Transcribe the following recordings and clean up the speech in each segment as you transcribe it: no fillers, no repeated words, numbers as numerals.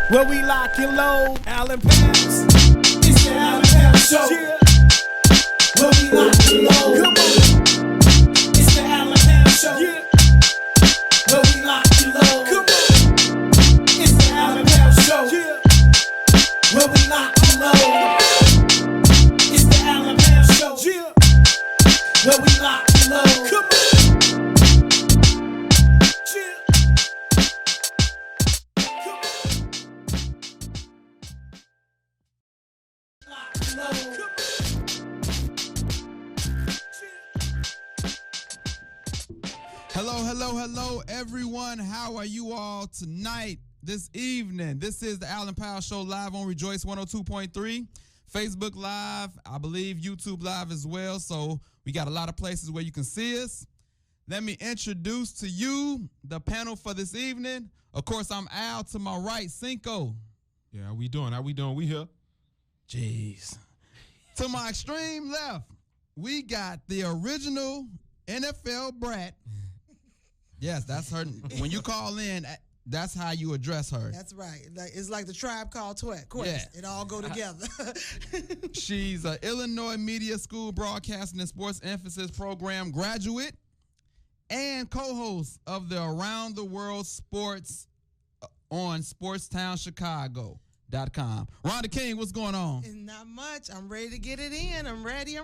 Where we lock and load, Allen Powers. It's the Allen Powers Show. Yeah. Where we lock and load. Come on. It's the Allen Powers Show. Yeah. Where we lock and load. Come on. It's the Allen Powers Show. Yeah. Where we lock and load. It's the Allen Powers Show. Yeah. Where we lock and load. Come on. Hello, everyone. How are you all tonight, this evening? This is the Allen Powers Show live on Rejoice 102.3, Facebook Live, I believe YouTube Live as well. So we got a lot of places where you can see us. Let me introduce to you the panel for this evening. Of course, I'm Al. To my right, Cinco. Yeah, how we doing? We here. Jeez. To my extreme left, we got the original NFL brat. Yes, that's her. When you call in, that's how you address her. That's right. It's like the Tribe Called Quest. Yeah. It all go together. She's an Illinois Media School Broadcasting and Sports Emphasis Program graduate and co-host of the Around the World Sports on SportstownChicago.com. Rhonda King, what's going on? Not much. I'm ready to get it in. I'm ready.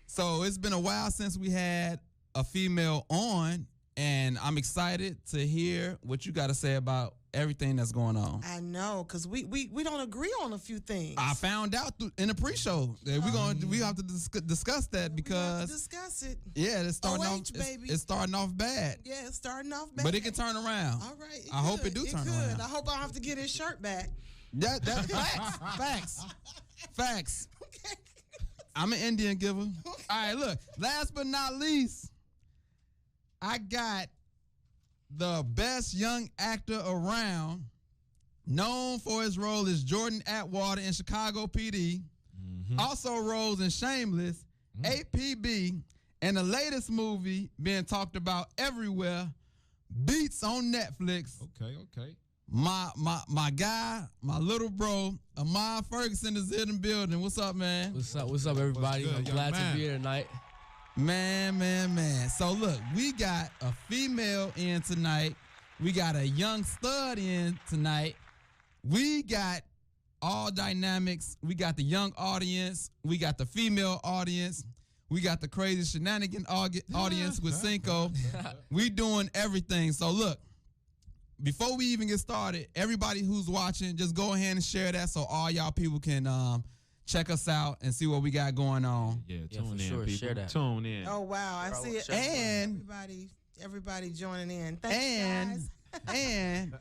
So it's been a while since we had a female on, and I'm excited to hear what you got to say about everything that's going on. I know, because we don't agree on a few things. I found out in the pre-show that we have to discuss that because we have to discuss it. Yeah, it's starting off. Baby. It's starting off bad. Yeah, it's starting off bad. But it can turn around. All right. I hope it turn around. I hope I don't have to get his shirt back. That facts. Okay. I'm an Indian giver. All right, look. Last but not least, I got the best young actor around, known for his role as Jordan Atwater in Chicago PD, also roles in Shameless, APB, and the latest movie being talked about everywhere, Beats on Netflix. Okay. My guy, my little bro, Ahmad Ferguson is in the building. What's up, man? What's up, everybody? What's good, I'm glad man? to be here tonight. Man. So look, we got a female in tonight. We got a young stud in tonight. We got all dynamics. We got the young audience. We got the female audience. We got the crazy shenanigan audience with Cinco. We doing everything. So look, before we even get started, everybody who's watching, just go ahead and share that so all y'all people can check us out and see what we got going on. Yeah, tune in, sure. people. Share that. Tune in. Oh wow, I see it. And everybody joining in. Thanks, guys. and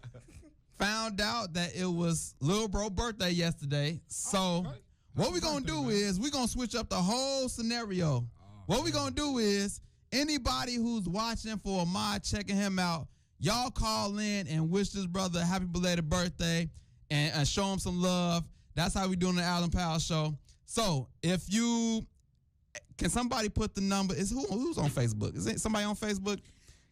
found out that it was Lil Bro birthday yesterday. So what we're going to do is we're going to switch up the whole scenario. What we're going to do is anybody who's watching for Ahmad, checking him out, y'all call in and wish this brother a happy belated birthday and show him some love. That's how we doing the Allen Powers Show. So can somebody put the number? Who's on Facebook? Is it somebody on Facebook?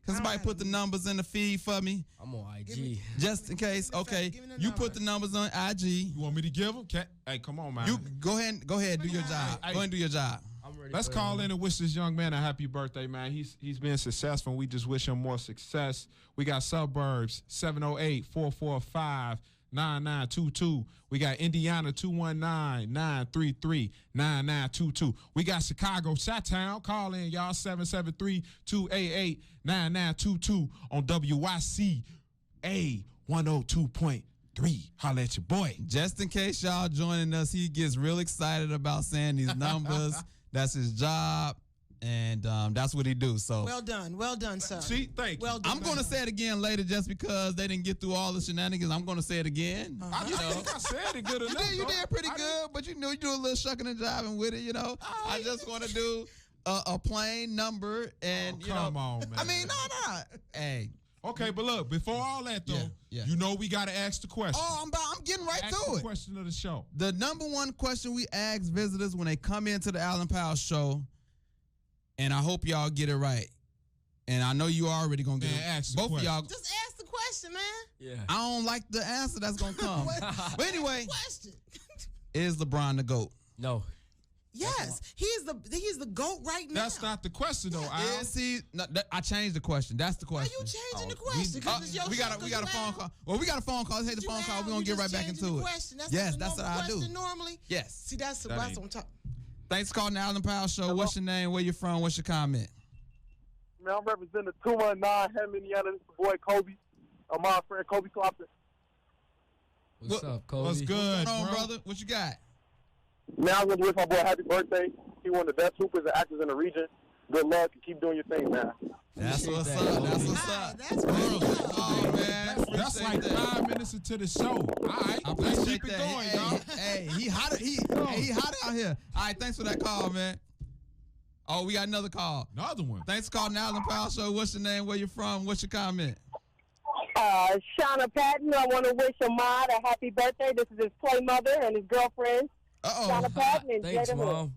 Can somebody put the numbers in the feed for me? I'm on IG. Just in case. Okay. You put the numbers on IG. You want me to give them? Hey, come on, man. You go ahead. Do your job. Go ahead and do your job. I'm ready. Let's call in and wish this young man a happy birthday, man. He's been successful. We just wish him more success. We got Suburbs 708-445-9922. We got Indiana 219-933-9922. We got Chicago Chi-Town. Call in, y'all, 773-288-9922 on WYCA 102.3. Holla at your boy. Just in case y'all joining us, he gets real excited about saying these numbers. That's his job, and that's what he do. So Well done, sir. See, thank you. Well done. I'm going to say it again later just because they didn't get through all the shenanigans. I'm going to say it again. I think I said it good enough. You did pretty good, but you do a little shucking and jiving with it, I just want to do a plain number and, come on, man. I mean, no. Hey. Okay, but look, before all that, though, Yeah. you know we got to ask the question. Oh, I'm getting right ask to the it. question of the show. The number one question we ask visitors when they come into the Allen Powers Show, and I hope y'all get it right. and I know you already gonna get Man, it. ask the Both of question. y'all. Just ask the question, man. Yeah. I don't like the answer that's gonna come. But anyway, Question. is LeBron the GOAT? No. Yes, he's the GOAT right now. That's not the question though. Al. Is he? No, I changed the question. That's the Why question. you changing the question? Because it's your we got show, a 'cause phone you call. Well, we got a phone call. Let's take the phone call. We're gonna get right back into it. Question. That's Yes, not the that's what normal I do. question normally. Yes. See, that's what I'm talking. Thanks for calling the Allen Powell Show. What's your name? Where you from? What's your comment? Man, I'm representing the 219 Hammond, Indiana. This is the boy Kobe. My friend Kobe Clopton. What's up, Kobe? What's good, What's going on, bro? brother? What you got? Man, I was going to wish my boy happy birthday. He one of the best hoopers and actors in the region. Good luck and keep doing your thing, man. That's what's that, up. Kobe. That's what's Hi, up. that's right. Oh, man. That's Appreciate like that. 5 minutes into the show. All right, I let's appreciate keep it that. going, Hey, y'all. hey, he hot. He hot out here. All right, thanks for that call, man. Oh, we got another call. Another one. Thanks for calling the Allen Powell Show. What's your name? Where you from? What's your comment? Shauna Patton, I want to wish Ahmad a happy birthday. This is his play mother and his girlfriend, Uh-oh. Shauna Patton and Thanks, Jada Hood. Mom.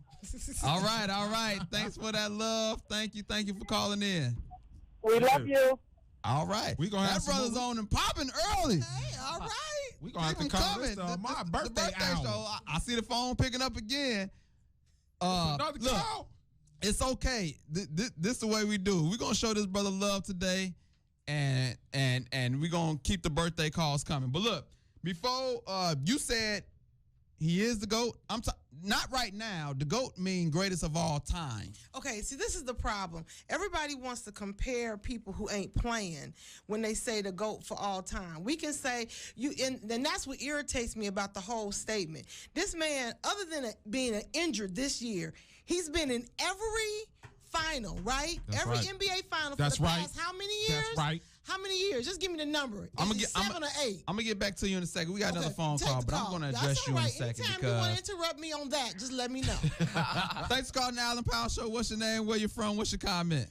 All right. Thanks for that love. Thank you for calling in. We love you. All right. We gonna have that some brother's more- on and popping early. Hey, all right. We gonna have to Keep 'em cover this coming. my The birthday hour. show. I see the phone picking up again. Another Look, call. it's okay. This is the way we do. We're gonna show this brother love today, and we're gonna keep the birthday calls coming. But look, before you said he is the GOAT, not right now. The GOAT mean greatest of all time. Okay, see, this is the problem. Everybody wants to compare people who ain't playing when they say the GOAT for all time. We can say and that's what irritates me about the whole statement. This man, other than being injured this year, he's been in every final, right? That's every right. NBA final That's for the right. past how many years? That's right. How many years? Just give me the number. I'ma Is it get- I'ma- 7 or 8? I'm gonna get back to you in a second. We got another Okay, phone take call, the but I'm call. gonna That's address all you in a right. second Anytime you want to because interrupt me on that, just let me know. thanks for calling the Allen Powell Show. What's your name? Where you from? What's your comment?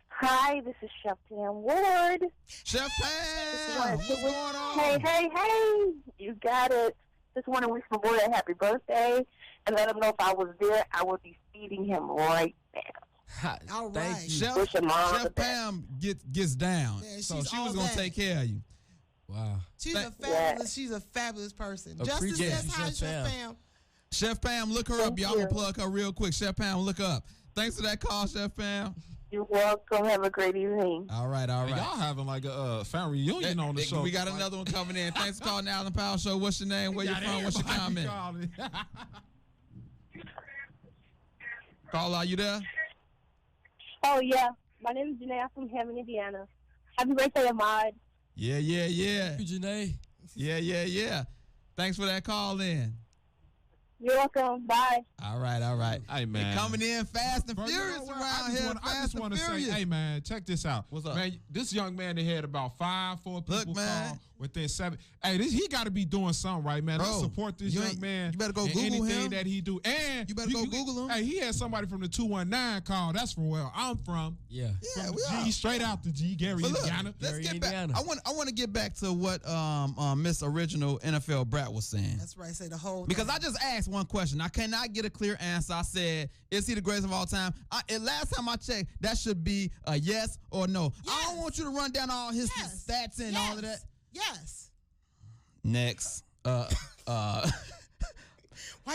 Hi, this is Chef Pam Ward. Chef Pam, what's going on? Hey, you got it. Just want to wish my boy a happy birthday and let him know if I was there, I would be feeding him right now. All Thank right. you. Chef, Wish him all the Chef best. Pam gets down, Yeah, so she's she was all gonna that. take care of you. Wow. She's a fabulous person. Justice Appreciate says you, hi, Chef Chef Pam. Pam. Chef Pam, look her up. Thank Y'all gonna you. plug her real quick. Chef Pam, look up. Thanks for that call, Chef Pam. You're welcome. Have a great evening. All right. Y'all having like a family reunion on the show. We got another one coming in. Thanks for calling the Allen Powell Show. What's your name? Where you from? What's your comment? Call, are you there? Oh, yeah. My name is Janae. I'm from Hammond, Indiana. Happy birthday, Ahmad. Yeah. Thank you, Janae. Yeah. Thanks for that call in. You're welcome. Bye. All right. Hey, They man. coming in fast and Bro, you know furious what? around here. I Fast just and want to say, furious. hey, man, check this out. What's up? Man, this young man, they had about 4 people Look, man. call within 7. Hey, he got to be doing something right, man. I Bro, support this you young ain't- man. you better go in Google anything him. that he do. And You better go Google him. Hey, he had somebody from the 219 call. That's from where I'm from. Yeah. Yeah, From we the are. G, straight out the G, Gary, But look, Indiana. let's Gary, get back. Indiana. I want to get back to what Miss Original NFL Brat was saying. That's right. Say the whole Because thing. I just asked one question. I cannot get a clear answer. I said, is he the greatest of all time? And last time I checked, that should be a yes or no. I don't Yes. want you to run down all his Yes. stats and all of that. Yes. Next. Why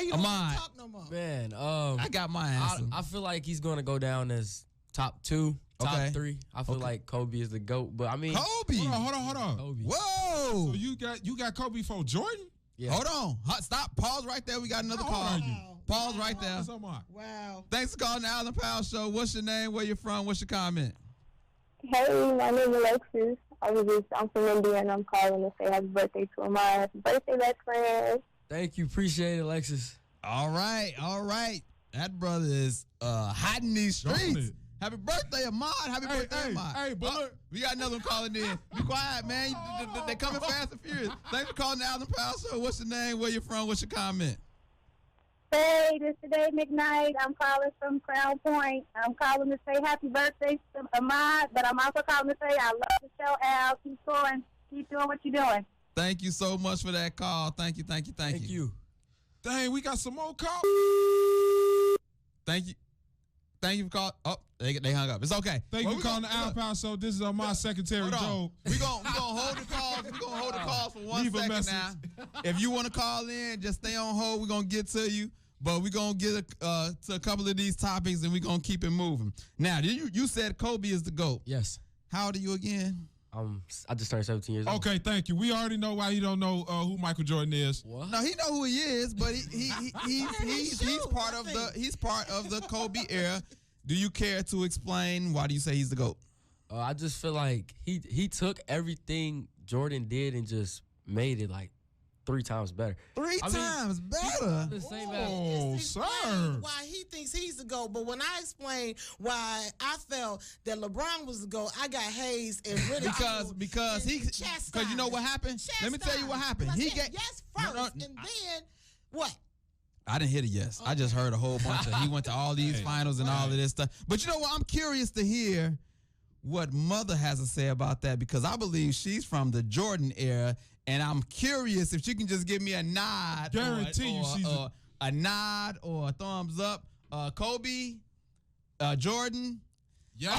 you don't Ahmad. wanna talk no more? Man, I got my answer. I feel like he's going to go down as top 2, top Okay. 3. I feel Okay. like Kobe is the GOAT, but I mean, Kobe. Hold on. Kobe. Whoa. So you got Kobe for Jordan? Yeah. Hold on. Stop. Pause right there. We got another How old call. are you? Pause right there. What's up, Mark? Wow. Thanks for calling the Allen Powell Show. What's your name? Where you from? What's your comment? Hey, my name is Alexis. I'm from Indiana. I'm calling to say happy birthday to Ahmad. Happy birthday, best friend. Thank you. Appreciate it, Alexis. All right. That brother is hot in these Dropping streets. it. Happy birthday, Ahmad. Happy birthday, Ahmad. hey, but look. We got another one calling in. Be quiet, man. They coming fast and furious. Thanks for calling the Allen Powell Show. What's your name? Where you from? What's your comment? Hey, this is Dave McKnight. I'm calling from Crown Point. I'm calling to say happy birthday to Ahmad, but I'm also calling to say I love the show, Al. Keep going. Keep doing what you're doing. Thank you so much for that call. Thank you. Thank you. Dang, we got some more calls. Thank you. Thank you for calling. Oh, they hung up. It's okay. Thank you for calling the Al Pound Show. This is my secretary, Hold on. Joe. We gonna hold the calls. We gonna hold the calls for 1 Leave a second message. now. If you want to call in, just stay on hold. We're gonna get to you. But we're going to get to a couple of these topics, and we're going to keep it moving. Now, you said Kobe is the GOAT. Yes. How old are you again? I just turned 17 years old. Okay, thank you. We already know why he don't know who Michael Jordan is. What? No, he know who he is, but he's part of the Kobe era. Do you care to explain why do you say he's the GOAT? I just feel like he took everything Jordan did and just made it like 3 times better. Three times better. The same Oh, Explain sir. why he thinks he's the GOAT, but when I explained why I felt that LeBron was the GOAT, I got hazed and ridiculed. because you know what happened? Let me tell you what happened. He He said get yes first, and then what? I didn't hear the yes. I just heard a whole bunch of he went to all these finals and all of this stuff. But you know what? I'm curious to hear what Mother has to say about that because I believe she's from the Jordan era, and I'm curious if she can just give me a nod. Guarantee you she's a nod or a thumbs up. Kobe, Jordan. Yeah.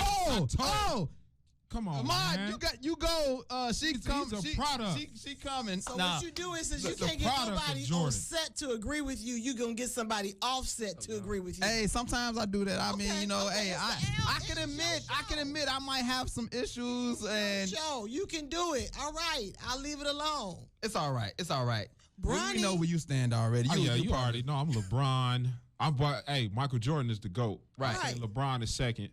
Come on, Ahmad, man. you go. She He's comes. a product. She coming. So Nah. what you do is, since you It's a can't get product of nobody on Jordan. set to agree with you, you gonna get somebody offset to agree with you. Hey, sometimes I do that. I mean, Okay, you know, okay, hey, it's the L, I can it's admit, your I can show. admit, I might have some issues, and Joe, you can do it. All right, I'll leave it alone. it's all right. It's all right. We Bronny. know where you stand already. Oh, yeah, you probably- already know. I'm LeBron. Hey, Michael Jordan is the GOAT. Right. And LeBron is second.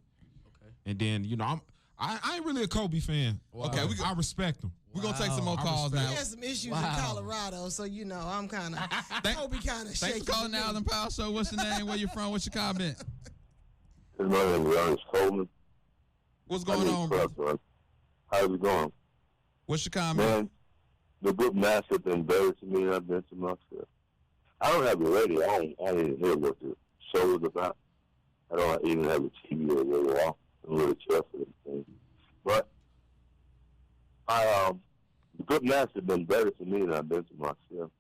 Okay. And then, you know, I ain't really a Kobe fan. Wow. Okay, I respect him. We're gonna take some more I calls respect now. He has some issues in Wow. Colorado, so you know I'm kind of Kobe kind of shaky. Thanks for calling the Allen Powell Show. What's your name? Where you from? What's your comment? His name is Ernest Coleman. What's going on, bro? bro? How's it going? What's your comment? Man, the book master been embarrassing me, and I've been to myself. I don't have the radio. I didn't hear what the show was about. I don't even have a TV or radio off. I'm really careful with things. But the good master been embarrassing me, and I've been to myself.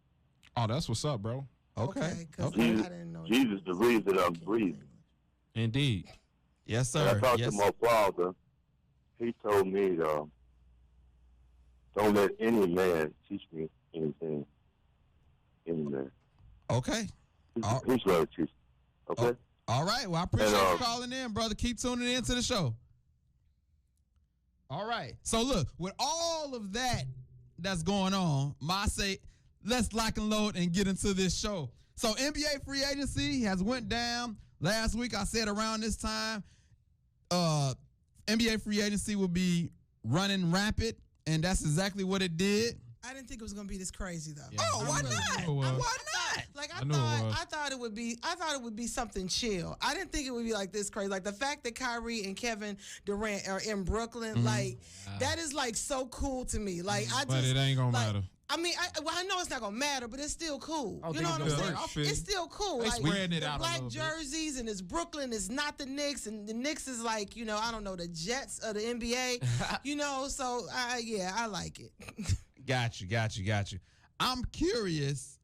Oh, that's what's up, bro. Okay. 'cause Okay. I didn't know. Jesus, the reason I'm breathing. Indeed. Yes, When I sir. talked Yes. to my father, he told me, don't let any man teach me anything. Any man. Okay. All- He's going to teach me. Okay? All right. Well, I appreciate And, you calling in, brother. Keep tuning in to the show. All right. So look, with all of that's going on, Ma say, let's lock and load and get into this show. So NBA free agency has went down last week. I said around this time, NBA free agency will be running rapid, and that's exactly what it did. I didn't think it was gonna be this crazy though. Oh, why not? It was. Why not? Like I knew it was. I thought it would be something chill. I didn't think it would be like this crazy. Like the fact that Kyrie and Kevin Durant are in Brooklyn, Mm-hmm. like that is like so cool to me. Like I just, But it ain't gonna like, matter. I mean, I know it's not gonna matter, but it's still cool. I don't You know think what I'm it's saying? gonna- I feel It's you. still cool. They Like spreading it the out a black little bit. jerseys and it's Brooklyn. It's not the Knicks, and the Knicks is like, you know, I don't know, the Jets of the NBA. You know, so yeah, I like it. Got you. I'm curious.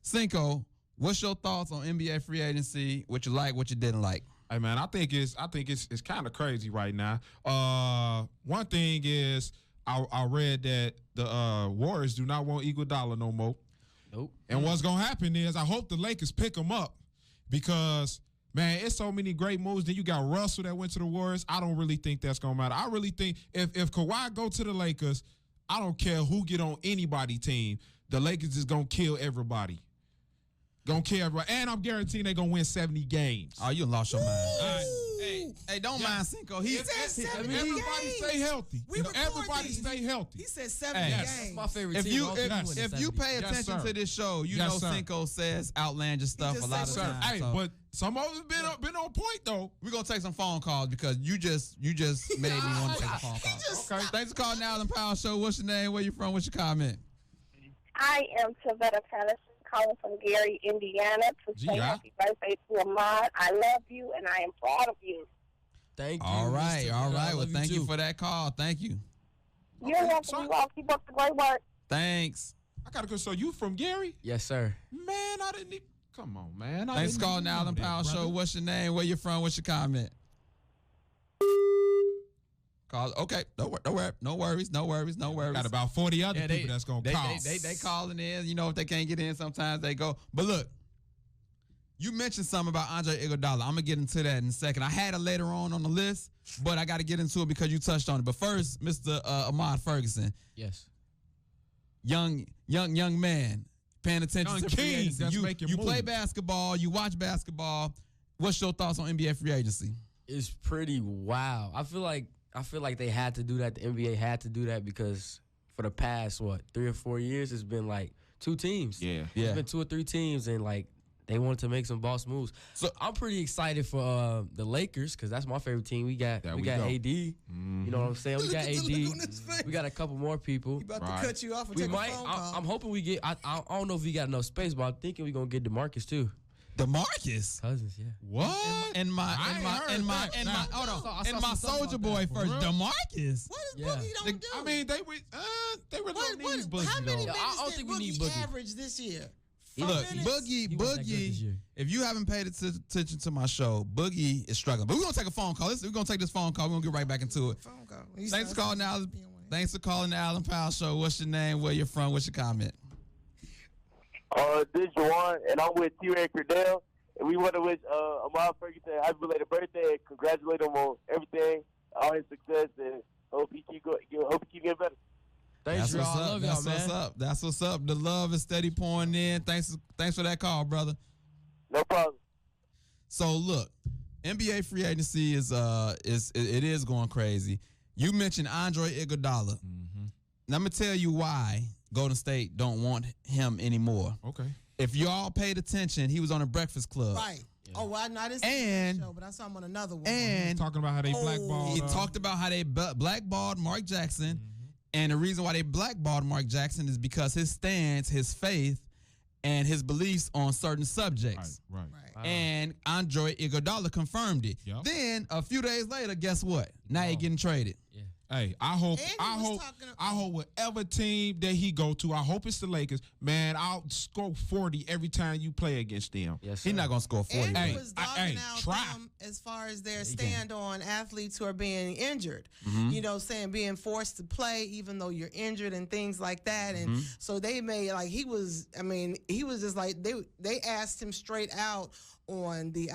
Cinco, what's your thoughts on NBA free agency? What you like, what you didn't like? Hey man, I think it's kind of crazy right now. One thing is I read that the Warriors do not want Iguodala no more. Nope. And what's gonna happen is I hope the Lakers pick him up because man, it's so many great moves. Then you got Russell that went to the Warriors. I don't really think that's gonna matter. I really think if Kawhi go to the Lakers, I don't care who get on anybody team. The Lakers is gonna kill everybody. Gonna kill everybody. And I'm guaranteeing they're gonna win 70 games. Oh, you lost your mind. Hey, Hey, don't Yeah. mind Cinco. He said 70 everybody games. stay healthy. We record Everybody these. stay healthy. He said 70 Hey, That's games. my favorite if team. you All the time if, win if the you 70. pay Yes, attention sir. to this show, you Yes, know sir. Cinco says outlandish stuff just a lot of said times. Hey, so but some of them been on point though. we're gonna take some phone calls because you just made me want to take a phone call. Okay. Thanks for calling the Allen Powell Show. What's your name? Where you from? What's your comment? I am Tavetta Patterson, calling from Gary, Indiana, to say Gee, happy birthday to Ahmad. I love you, and I am proud of you. Thank you. All right. Mr. Well, Love thank you too. for that call. Thank you. You're welcome. so- You all keep up the great work. Thanks. I gotta go. So you from Gary? Yes, sir. Man, I didn't. Come on, man. Thanks for calling the Allen Powell Show. What's your name? Where you from? What's your comment? Call. Okay. No worries. Got about 40 other people that's going to call. They calling in. You know, if they can't get in, sometimes they go. But look, you mentioned something about Andre Iguodala. I'm going to get into that in a second. I had it later on the list, but I got to get into it because you touched on it. But first, Mr. Ahmad Ferguson. Yes. Young man, paying attention Young to free king agency. that's You making play moves. basketball, you watch basketball. What's your thoughts on NBA free agency? It's pretty wild. I feel like they had to do that. The NBA had to do that because for the past 3 or 4 years, it's been like 2 teams. Yeah. It's been 2 or 3 teams, and like they wanted to make some boss moves. So- I'm pretty excited for the Lakers because that's my favorite team. We got There we got go. AD. You know what I'm saying? We Look got at the AD. look on his face. We got a couple more people. He about Right. to cut you off and We take might. a phone call. I'm hoping we get. I don't know if we got enough space, but I'm thinking we're gonna get DeMarcus too. DeMarcus. Cousins, yeah. What? And my Soldier Boy first. real? DeMarcus. What is Yeah. Boogie don't do? I mean, they really don't need Boogie, how many though. minutes I don't did think we need Boogie Boogie. average this year? Look, 4 minutes? He wasn't that good this Boogie. year. If you haven't paid attention to my show, Boogie is struggling. But we're gonna take a phone call. We're gonna take this phone call. We're gonna get right back into it. Phone call. Thanks for calling the Allen Powell Show. What's your name? Where you from? What's your comment? This is Juwan, and I'm with T-Ray Cordell, and we want to wish Ahmad Ferguson a happy belated birthday and congratulate him on everything, all his success, and hope he keep getting better. Thanks, y'all. I love y'all, That's man. what's up. That's what's up. The love is steady pouring in. Thanks for that call, brother. No problem. So look, NBA free agency is going crazy. You mentioned Andre Iguodala. Now I'm gonna tell you why Golden State don't want him anymore. Okay. If y'all paid attention, he was on a Breakfast Club. Right. Oh, well, I didn't see And- that show, but I saw him on another one. And Talking about how they blackballed. he talked about how they blackballed Mark Jackson, and the reason why they blackballed Mark Jackson is because his stance, his faith, and his beliefs on certain subjects. Right. Right. And Andre Iguodala confirmed it. Yep. Then a few days later, guess what? Now you're getting traded. Hey, I hope And he I was hope talking- I hope whatever team that he go to, I hope it's the Lakers. Man, I'll score 40 every time you play against them. Yes, He's sir. not gonna score 40. And Hey, he was hey, dogging out try. them as far as their He stand on athletes who are being injured. You know, saying being forced to play even though you're injured and things like that. And so they made like he was just like they asked him straight out on the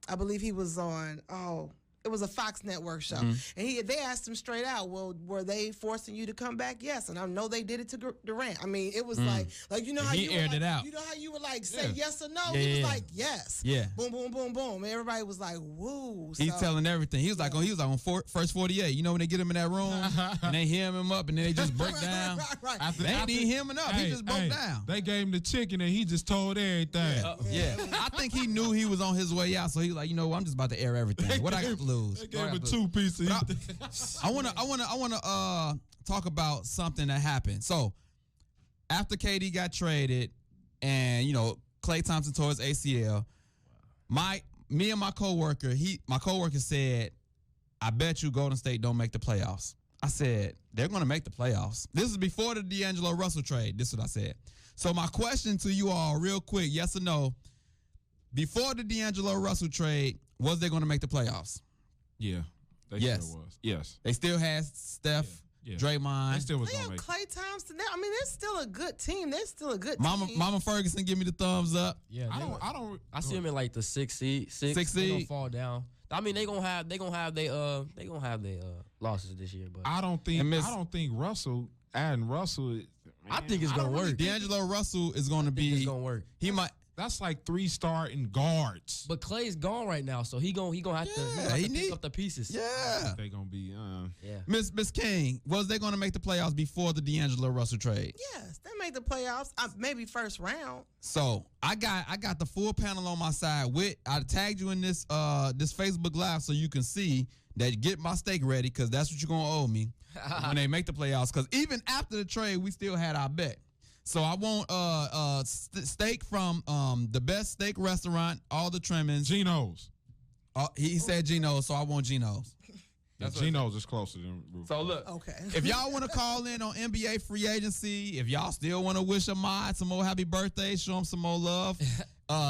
I believe he was on it was a Fox Network show, and they asked him straight out, "Well, were they forcing you to come back?" Yes, and I know they did it to Durant. I mean, it was like you know how He you were aired like, it out. You know how you would like say Yeah. yes or no. Yeah, He was yeah. like yes. Yeah. Boom, boom, boom, boom. And everybody was like, "Woo!" He's So- telling everything. He was like on first 48. You know when they get him in that room and they hem him up and then they just break down. Right. They ain't need him up. He just broke down. They gave him the chicken and he just told everything. Yeah, I think he knew he was on his way out, so he was like, you know, what, I'm just about to air everything. What I got to lose? They gave him a 2-piece. I wanna talk about something that happened. So after KD got traded, and you know Klay Thompson tore his ACL, me and my coworker said, I bet you Golden State don't make the playoffs. I said they're gonna make the playoffs. This is before the D'Angelo Russell trade. This is what I said. So my question to you all, real quick, yes or no? Before the D'Angelo Russell trade, was they gonna make the playoffs? Yeah. They Yes. sure was. Yes. They still had Steph, Yeah. Draymond. They still was They gonna have make it. Klay Thompson. I mean, they're still a good team. They're still a good Mama team. Ferguson, give me the thumbs up. Yeah, I they- don't I see them in like the 6 seed. Six They gonna seed. fall down. I mean, they gonna have their losses this year, but I don't And Miss- think Russell adding Russell. I think it's gonna work. D'Angelo Russell is going to I think it's be. gonna work. He might. That's like 3 starting guards. But Clay's gone right now, so he gonna have to, Yeah, he pick need- up the pieces. Yeah. They gonna be. Yeah. Miss King, was they going to make the playoffs before the D'Angelo Russell trade? Yes, they made the playoffs. Maybe first round. So I got the full panel on my side. I tagged you in this Facebook Live so you can see that. Get my steak ready because that's what you're gonna owe me when they make the playoffs. Because even after the trade, we still had our bet. So I want steak from the best steak restaurant, all the trimmings. Geno's. He said Geno's, so I want Geno's. That's what Geno's is closer than Rufus. So look, Okay. if y'all want to call in on NBA free agency, if y'all still want to wish Ahmad some more happy birthday, show him some more love.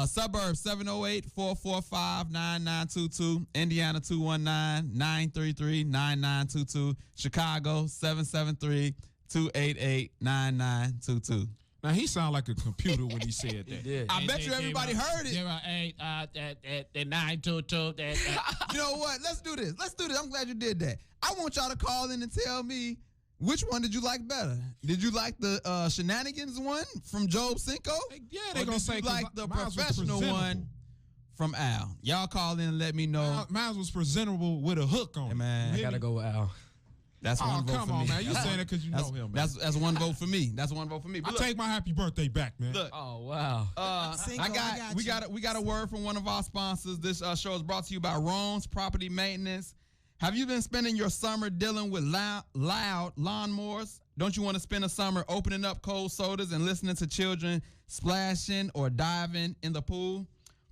Suburbs 708-445-9922. Indiana 219-933-9922. Chicago 773-288-9922. Now he sound like a computer when he said that. Yeah. I bet you everybody heard it. 922. You know what? Let's do this. I'm glad you did that. I want y'all to call in and tell me which one did you like better. Did you like the shenanigans one from Job Cinco? Yeah, Or they gonna did say you 'cause like the mine was professional presentable. one from Al? Y'all call in and let me know. Mine was presentable with a hook on Hey, it. man. I gotta go with Al. That's Oh, one vote come for on, me. man. You That's saying one- it because you know that's, him, man. That's one vote for me. That's one vote for me. I But look, take my happy birthday back, man. look, Oh wow. Cinco, we got a word from one of our sponsors. This show is brought to you by Rome's Property Maintenance. Have you been spending your summer dealing with loud lawnmowers? Don't you want to spend a summer opening up cold sodas and listening to children splashing or diving in the pool?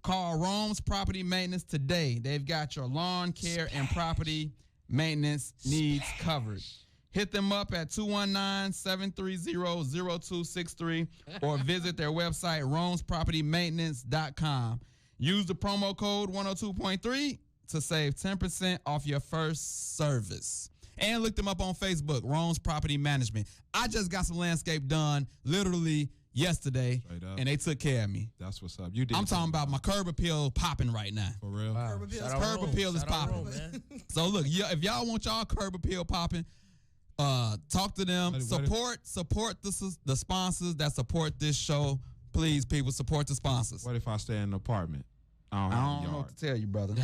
Call Rome's Property Maintenance today. They've got your lawn care and property maintenance needs covered. Hit them up at 219-730-0263 or visit their website, romespropertymaintenance.com. Use the promo code 102.3 to save 10% off your first service. And look them up on Facebook, Rome's Property Management. I just got some landscape done literally yesterday, Straight up. and they took care of me. That's what's up. You did. I'm talking about my curb appeal popping right now. for real. Wow. appeals- Shout out Curb Rome. appeal is Shout out popping. Rome, man. So look, if y'all want y'all curb appeal popping, talk to them. What if- Support the sponsors that support this show. Please, people, support the sponsors. What if I stay in an apartment? I don't I have a don't know yard. what to tell you, brother.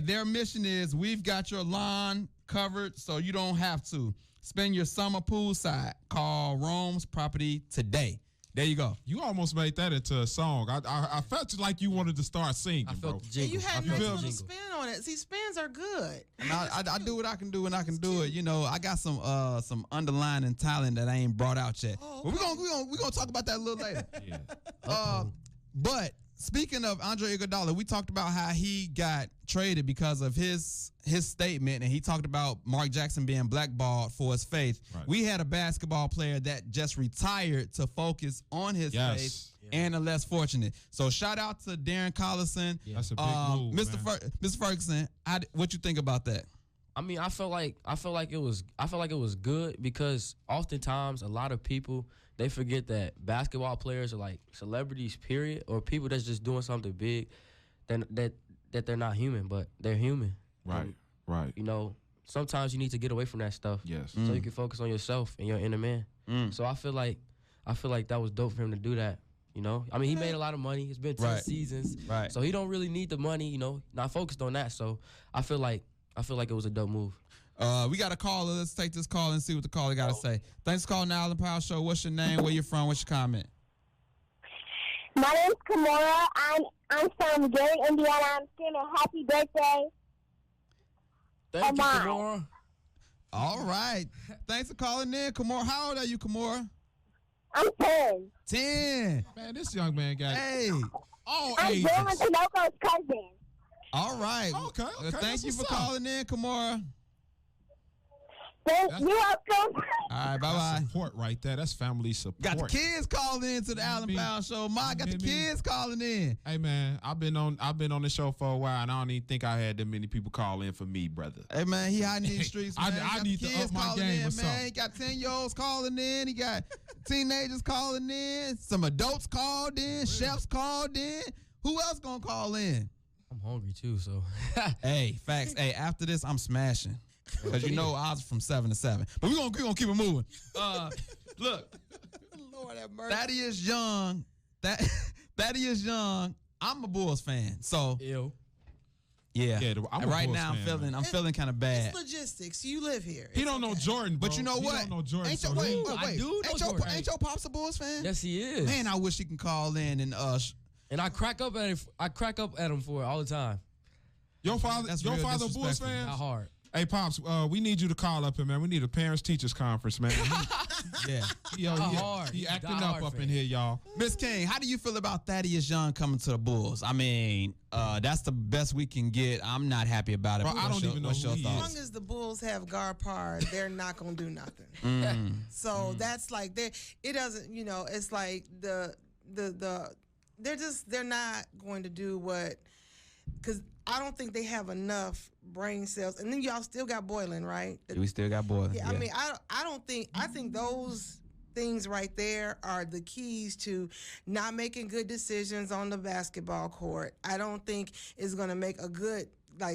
Their mission is we've got your lawn covered, so you don't have to spend your summer poolside. Call Rome's Property today. There you go. You almost made that into a song. I felt like you wanted to start singing, I bro. felt the And jingle. you had I a felt nice the little jingle. spin on it. See, spins are good. And I do what I can do when I can do it. You know, I got some underlying talent that I ain't brought out yet. Oh, But we're gonna talk about that a little later. Yeah. But speaking of Andre Iguodala, we talked about how he got traded because of his statement, and he talked about Mark Jackson being blackballed for his faith. Right. We had a basketball player that just retired to focus on his Yes. faith and the less fortunate. So shout out to Darren Collison. That's a big move, Mr. man. Mr. Ferguson, what you think about that? I mean, I felt like it was good because oftentimes a lot of people they forget that basketball players are like celebrities, period, or people that's just doing something big, that they're not human, but they're human. Right. And, Right. you know, sometimes you need to get away from that stuff. Yes. So you can focus on yourself and your inner man. So I feel like that was dope for him to do that. You know, I mean, he made a lot of money. It's been 10 Right. seasons, Right. so he don't really need the money. You know, not focused on that. So I feel like it was a dope move. We got a caller. Let's take this call and see what the caller got to say. Thanks for calling the Allen Powell Show. What's your name? Where you from? What's your comment? My name's Kimora. I'm from Gary, Indiana. I'm saying a happy birthday. Thank you, Ahmad. Kamora. All right. Thanks for calling in, Kamora. How old are you, Kamora? I'm 10. 10. Man, this young man got Hey. all I'm ages. Dylan Tinoco's cousin. All right. Okay, okay, Thank that's you for what's up. calling in, Kamora. Thank you, welcome. All right. That's Bye-bye. support right there. That's family support. Got the kids calling in to the Allen Me. Powell Show. Ma, got the Me. kids calling in. Hey man, I've been on the show for a while, and I don't even think I had that many people call in for me, brother. Hey, man, he hiding in these streets, I- man. I Got need the to kids up my calling game in, or man. something. He got 10-year-olds calling in. He got teenagers calling in. Some adults called in. Chefs called in. Who else gonna call in? I'm hungry too, so Hey, facts. Hey, after this, I'm smashing. Because you know I was from 7 to 7. But we're gonna keep it moving. Look, Lord have mercy. Thaddeus Young. Thaddeus Young. I'm a Bulls fan. So ew. yeah. I'm a right Bulls now fan, I'm feeling kind of bad. It's logistics. You live here. He It's don't know okay. Jordan, bro. But you know He what? don't know Jordan. Ain't so your, he- I do know Jordan. ain't your pops a Bulls fan? Yes, he is. Man, I wish he can call in and And I crack up at him for it all the time. Your father, That's your real father a Bulls disrespectful. fan? Not hard. Hey, Pops, we need you to call up here, man. We need a parents-teachers conference, man. Yeah. He acting up in here, y'all. Miss King, how do you feel about Thaddeus Young coming to the Bulls? I mean, that's the best we can get. I'm not happy about it. Bro, I don't even know what's who your he As thoughts? long as the Bulls have Garpar, they're not gonna do nothing. So that's like it doesn't, it's like they're not going to do what, because I don't think they have enough brain cells. And then y'all still got Boylan, right? We still got Boylan. Yeah, I mean, I think those things right there are the keys to not making good decisions on the basketball court. I don't think it's going to make a good,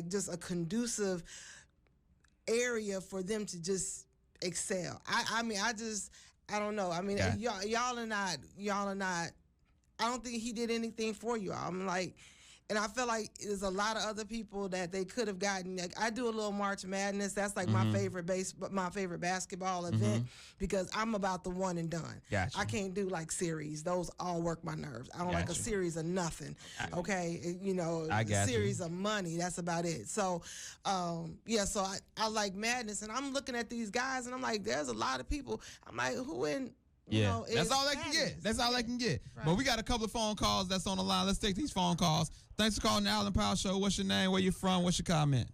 just a conducive area for them to just excel. I don't know. I mean, Yeah. y'all are not, I don't think he did anything for you all. I'm like, and I feel like there's a lot of other people that they could have gotten. Like, I do a little March Madness. That's like my favorite basketball event because I'm about the one and done. Gotcha. I can't do like series. Those all work my nerves. I don't like a Gotcha. series of nothing. Okay, I a got you. series of money. That's about it. So, so I like Madness, and I'm looking at these guys, and I'm like, there's a lot of people. I'm like, who in? That's all they can get. That's all they can get. Right. But we got a couple of phone calls that's on the line. Let's take these phone calls. Thanks for calling the Allen Powell Show. What's your name? Where you from? What's your comment?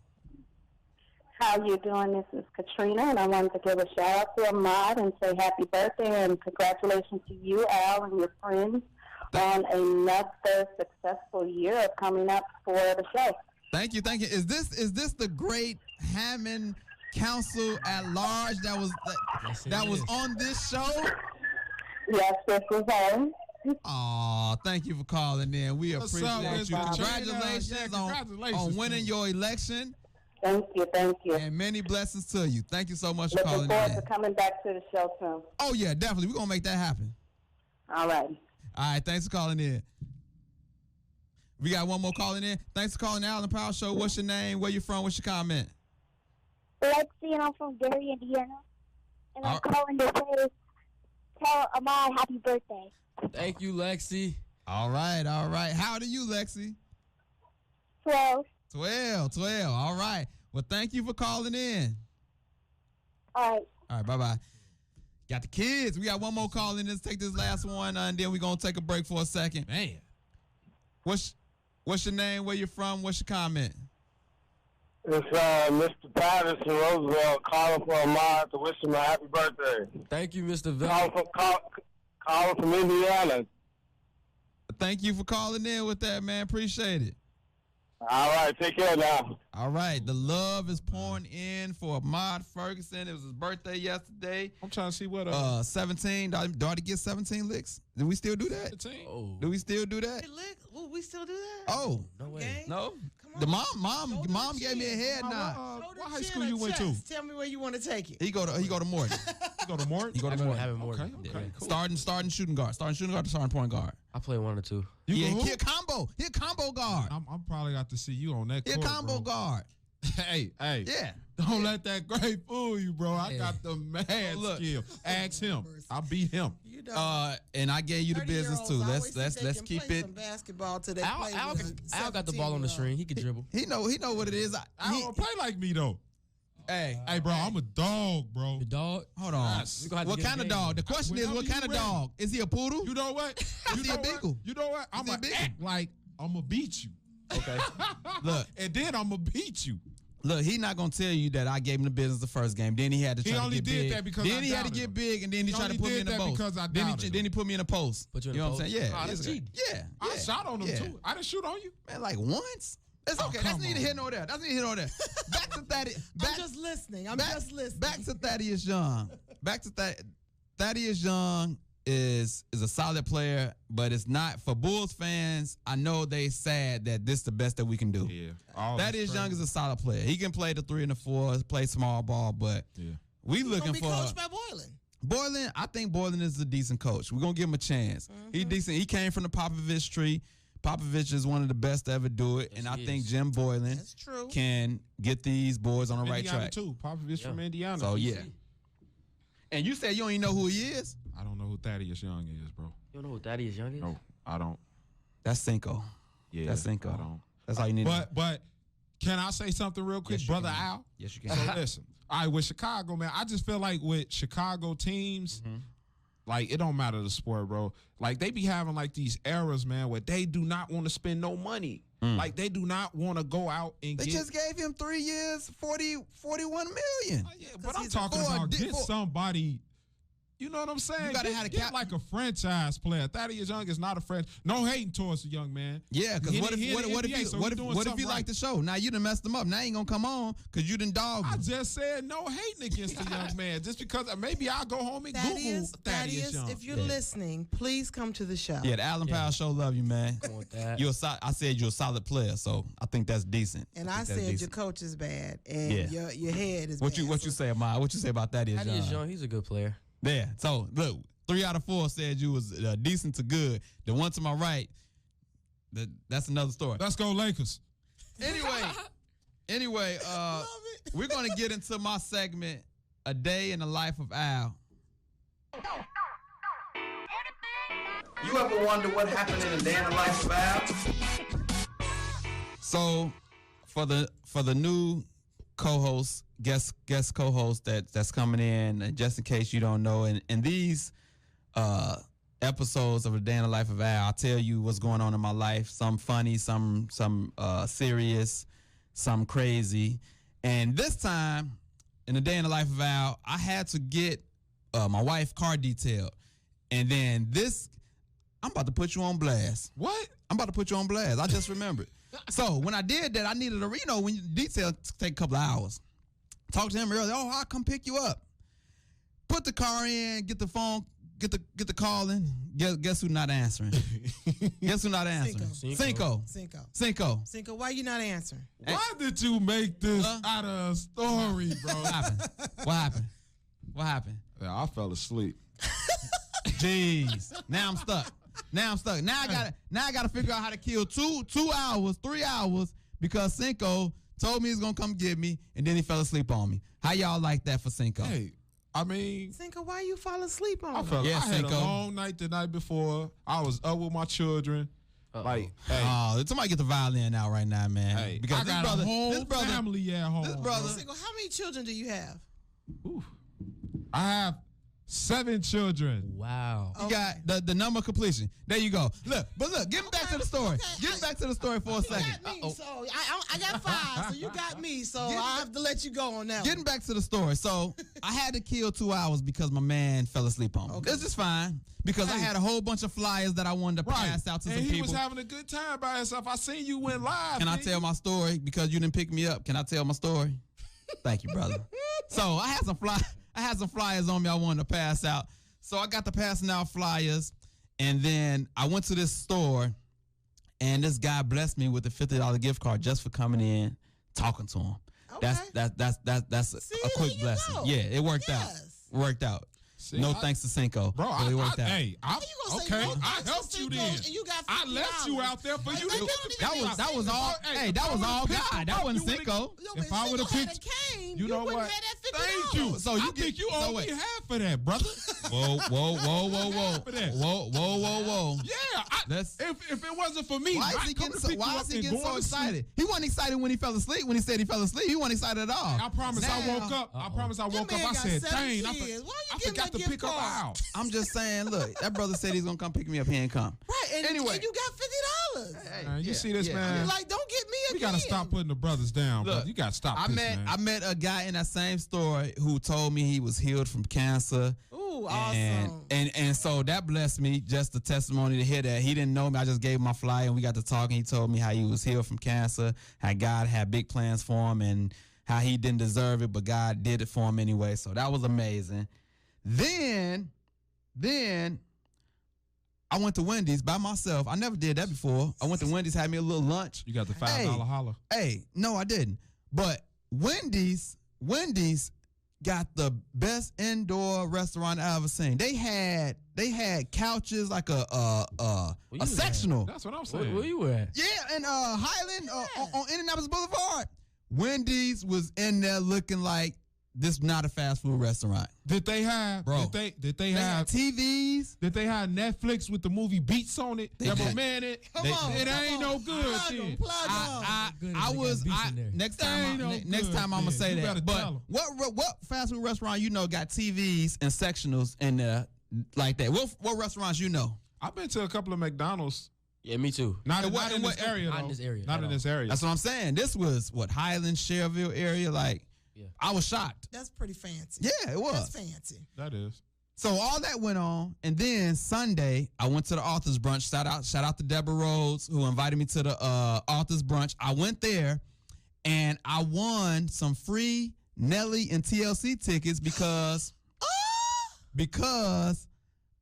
How you doing? This is Katrina, and I wanted to give a shout out to Ahmad and say happy birthday and congratulations to you, Al, and your friends on another successful year of coming up for the show. Thank you. Is this the great Hammond Council at Large that was on this show? Yes, this is home. Aw, thank you for calling in. We What's appreciate up, Miss you. Katrina? Congratulations, Yeah, on congratulations, winning man. your election, Thank you. and many blessings to you. Thank you so much for Looking calling forward in. to coming back to the show soon. Oh yeah, definitely. We're gonna make that happen. All right. All right, thanks for calling in. We got one more calling in. Thanks for calling the Allen Powell Show. What's your name? Where you from? What's your comment? Lexi, and I'm from Gary, Indiana. And I'm Oh. calling to say, tell Ahmad happy birthday. Thank you, Lexi. All right. How old are you, Lexi? 12. 12. All right. Well, thank you for calling in. All right. All right, bye-bye. Got the kids. We got one more call in. Let's take this last one, and then we're going to take a break for a second. Man. What's your name? Where you from? What's your comment? It's Mr. Patterson Roosevelt calling for Ahmad to wish him a happy birthday. Thank you, Mr. Calling Vell. from Indiana. Thank you for calling in with that, man. Appreciate it. All right, take care now. All right, the love is pouring in for Ahmad Ferguson. It was his birthday yesterday. I'm trying to see what 17. Daughter get 17 licks. Do we still do that? Oh, Do we still do that? Will we still do that? Oh, no way. Okay. no. Come on. The Show mom the gave me a chin. head Mama, nod. Show the what high chin school or you went to? chest. Tell me where you want to take it. He go to Morton. You go to Mort? He go I to remember Morton. having more. Okay, Yeah. cool. Starting shooting guard. Starting shooting guard to starting point guard. I play one or two. You Yeah, go who? he a combo. He a combo guard. I'm probably got to see you on that He a court, combo bro. guard. Hey. Yeah. Don't let that grape fool you, bro. I Yeah. got the mad Look. skill. Ask him. I beat him. You know, And I gave you the business 30-year-olds too. always Let's think they can keep play it. some basketball till they Al, play Al, with a Al got the ball on the 17-year-old. string. He can dribble. He know what it is. I don't play like me, though. Hey, Hey, bro, I'm a dog, bro. The dog. hold on. Yes. We gonna have to What get a kind of game. dog? The question is, Whenever what you kind of ready. dog? Is he a poodle? You know what? Is he a beagle? You know what? I'm he a going to beagle? act like I'm going to beat you. Okay. Look, And then I'm going to beat you. he not gonna tell you that I gave him the business the first game. Then he had to He try to only get did big. that because then I he had to doubted get him. big, and then he He tried to only put me did in the that post. because I then doubted him. he put me in a post. Put you in know a what I'm post? saying? Yeah. Oh, that's it's- cheating. Yeah. I shot on him, yeah. too. I didn't shoot on you. Man, like once. It's Oh, okay. That's come neither on. here nor there. That's neither here nor there. Back to Thaddeus. I'm just listening. I'm just listening. Back to Thaddeus Young. Back to Thaddeus Young is a solid player, but it's not for Bulls fans. I know they sad that this the best that we can do. Yeah. Thaddeus Young is a solid player. He can play the 3 and the 4, play small ball, but Yeah. we He's looking gonna be for coached by Boylan. Boylan. I think Boylan is a decent coach. We're gonna give him a chance. He decent. He came from the Popovich tree. Popovich is one of the best to ever do it, Yes, and I he think is. Jim Boylan That's true. can get these boys on the right Indiana, track. too. Popovich from Yeah. Indiana. So yeah. And you said you don't even know who he is? I don't know who Thaddeus Young is, bro. You don't know who Thaddeus Young is? No, I don't. That's Cinco. Yeah, That's Cinco. I don't. That's all you need. to know. But Can I say something real quick, Yes, you Brother can. Al? Yes, you can. So listen, all right, with Chicago, man, I just feel like with Chicago teams, like it don't matter the sport, bro. Like they be having like these eras, man, where they do not want to spend no money. Like they do not want to go out and They get. just gave him 3 years, 41 million. Yeah, but I'm he's talking a- about for- get somebody. You know what I'm saying? You gotta have a get cap- like a franchise player. Thaddeus Young is not a franchise. No hating towards the young man. Yeah, because He what in if the what if NBA, you so what he if doing what if something you like right. the show? Now you done messed them up. Now he ain't gonna come on because you done dogged I him. just said no hating against the young man. Just because maybe I'll go home and Thaddeus, Google Thaddeus Young. if you're listening, please come to the show. Yeah, the Allen Powell show love you, man. Come with that. I said you're a solid player, so I think that's decent. And think I that's said your decent. coach is bad, and Yeah. your head is What bad. you what you say, Amaya? What you say about that is Thaddeus Young, he's a good player. Yeah. So look, 3 out of 4 said you was decent to good. The one to my right, that's another story. Let's go Lakers. Anyway, we're gonna get into my segment, A Day in the Life of Al. You ever wonder what happened in a day in the life of Al? So, for the new co-host, guest co-host that's coming in, and just in case you don't know, in these episodes of A Day in the Life of Al, I'll tell you what's going on in my life. Some funny, some serious, some crazy. And this time, in A Day in the Life of Al, I had to get my wife car detailed. And then I'm about to put you on blast. What? I'm about to put you on blast. I just remembered. So when I did that, I needed when you detail take a couple of hours. Talked to him earlier. Oh, I'll come pick you up. Put the car in, get the phone, get the call in. Guess who not answering? Guess who not answering? Cinco. Cinco, why you not answering? Why did you make this out of a story, bro? What happened? Yeah, I fell asleep. Jeez. Now I'm stuck. Now I gotta figure out how to kill 2 hours, 3 hours because Cinco told me he's gonna come get me and then he fell asleep on me. How y'all like that for Cinco? Hey, I mean, Cinco, why you fall asleep on I me? felt Yeah, I had Cinco. a long night the night before. I was up with my children. Like, hey, Oh, somebody get the violin out right now, man. hey, because I got a whole this brother, family at home. this brother, Cinco, how many children do you have? I have 7 children. Wow. you got the number completion. There you go. Look, getting back to the story. Getting back to the story for a You second. got me, so I got 5, so you got me, so I have to let you go on that. Getting back to the story. So I had to kill 2 hours because my man fell asleep on me. Okay. It's just fine because I had a whole bunch of flyers that I wanted to pass out to and some he people. was having a good time by himself. I seen you went live. Can I nigga. tell my story because you didn't pick me up? Can I tell my story? Thank you, brother. So I had some flyers on me I wanted to pass out. So I got to passing out flyers, and then I went to this store, and this guy blessed me with a $50 gift card just for coming in, talking to him. Okay. That's See, a quick there you blessing. go. Yeah, it worked out. Yes. Worked out. See, No I- thanks to Cinco. Bro, but it worked out. hey, How you gonna say okay, no I thanks to helped you Cinco then. and you got I left you $50? out there for you. Like, to That was all. Hey, that was all God. That wasn't Cinco. No, If but I would've Cinco picked- had a cane, You know wouldn't what? have that $50. Thank you. So I you think you so owe me wait. half of that, brother. Whoa. for that. Whoa. Yeah, That's- if it wasn't for me, Why is I'd he come getting to so, pick you why up is he and getting go so to sleep. excited? He wasn't excited when he fell asleep. When he said he fell asleep, he wasn't excited at all. I promise. I Now- woke up. I promise. I woke man up. I got said, 7 "Dang, kids. Why you I give him forgot that to pick gift up card? Al." I'm just saying, look, that brother said he's gonna come pick me up. He ain't come. Right, and Anyway. you got $50. Man, you see this, man? Like, don't get me We again. gotta stop putting the brothers down, Look, bro. You gotta stop I this, met man. I met a guy in that same store who told me he was healed from cancer. Ooh, And, awesome. and so that blessed me, just the testimony to hear that. He didn't know me. I just gave him my flyer and we got to talking. He told me how he was healed from cancer, how God had big plans for him and how he didn't deserve it, but God did it for him anyway. So that was amazing. Then I went to Wendy's by myself. I never did that before. I went to Wendy's, had me a little lunch. You got the $5 Hey. holler. Hey, no, I didn't. But Wendy's got the best indoor restaurant I ever seen. They had couches like a you at? sectional. That's what I'm saying. Where you at? Yeah, in Highland on Indianapolis Boulevard. Wendy's was in there looking like this is not a fast food restaurant. Did they have? Bro. Did they They have? had TVs. Did they have Netflix with the movie Beats on it? They That my did. man, it Come on, it come ain't on. no good. Plug 'em, Then. plug 'em. I Goodness, I they got was beats I, in there. next They time ain't no next good time I'm gonna then. say You that. better tell But 'em. what fast food restaurant you know got TVs and sectionals in there like that? What restaurants you know? I've been to a couple of McDonald's. Yeah, me too. Not In in what this area, Not though. in this area Not at in all. this area. That's what I'm saying. This was what Highland, Sherville area. Like, Yeah. I was shocked. That's pretty fancy. Yeah, it was. That's fancy. That is. So all that went on, and then Sunday I went to the Authors Brunch. Shout out to Deborah Rhodes who invited me to the Authors Brunch. I went there, and I won some free Nelly and TLC tickets because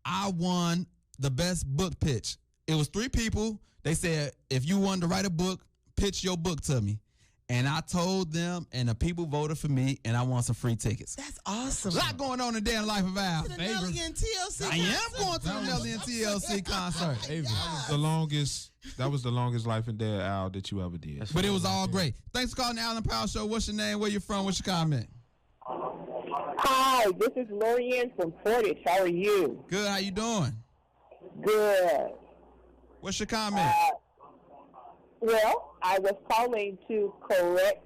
I won the best book pitch. It was 3 people. They said if you wanted to write a book, pitch your book to me. And I told them, and the people voted for me, and I won some free tickets. That's awesome. A lot going on in the damn life of Al. The Nelly and TLC. I am going to the Nelly and TLC concert. That was the longest Life and Dead Al that you ever did. But it was all great. Thanks for calling the Allen Powell Show. What's your name? Where you from? What's your comment? Hi, this is Lorianne from Portage. How are you? Good. How you doing? Good. What's your comment? Well, I was calling to correct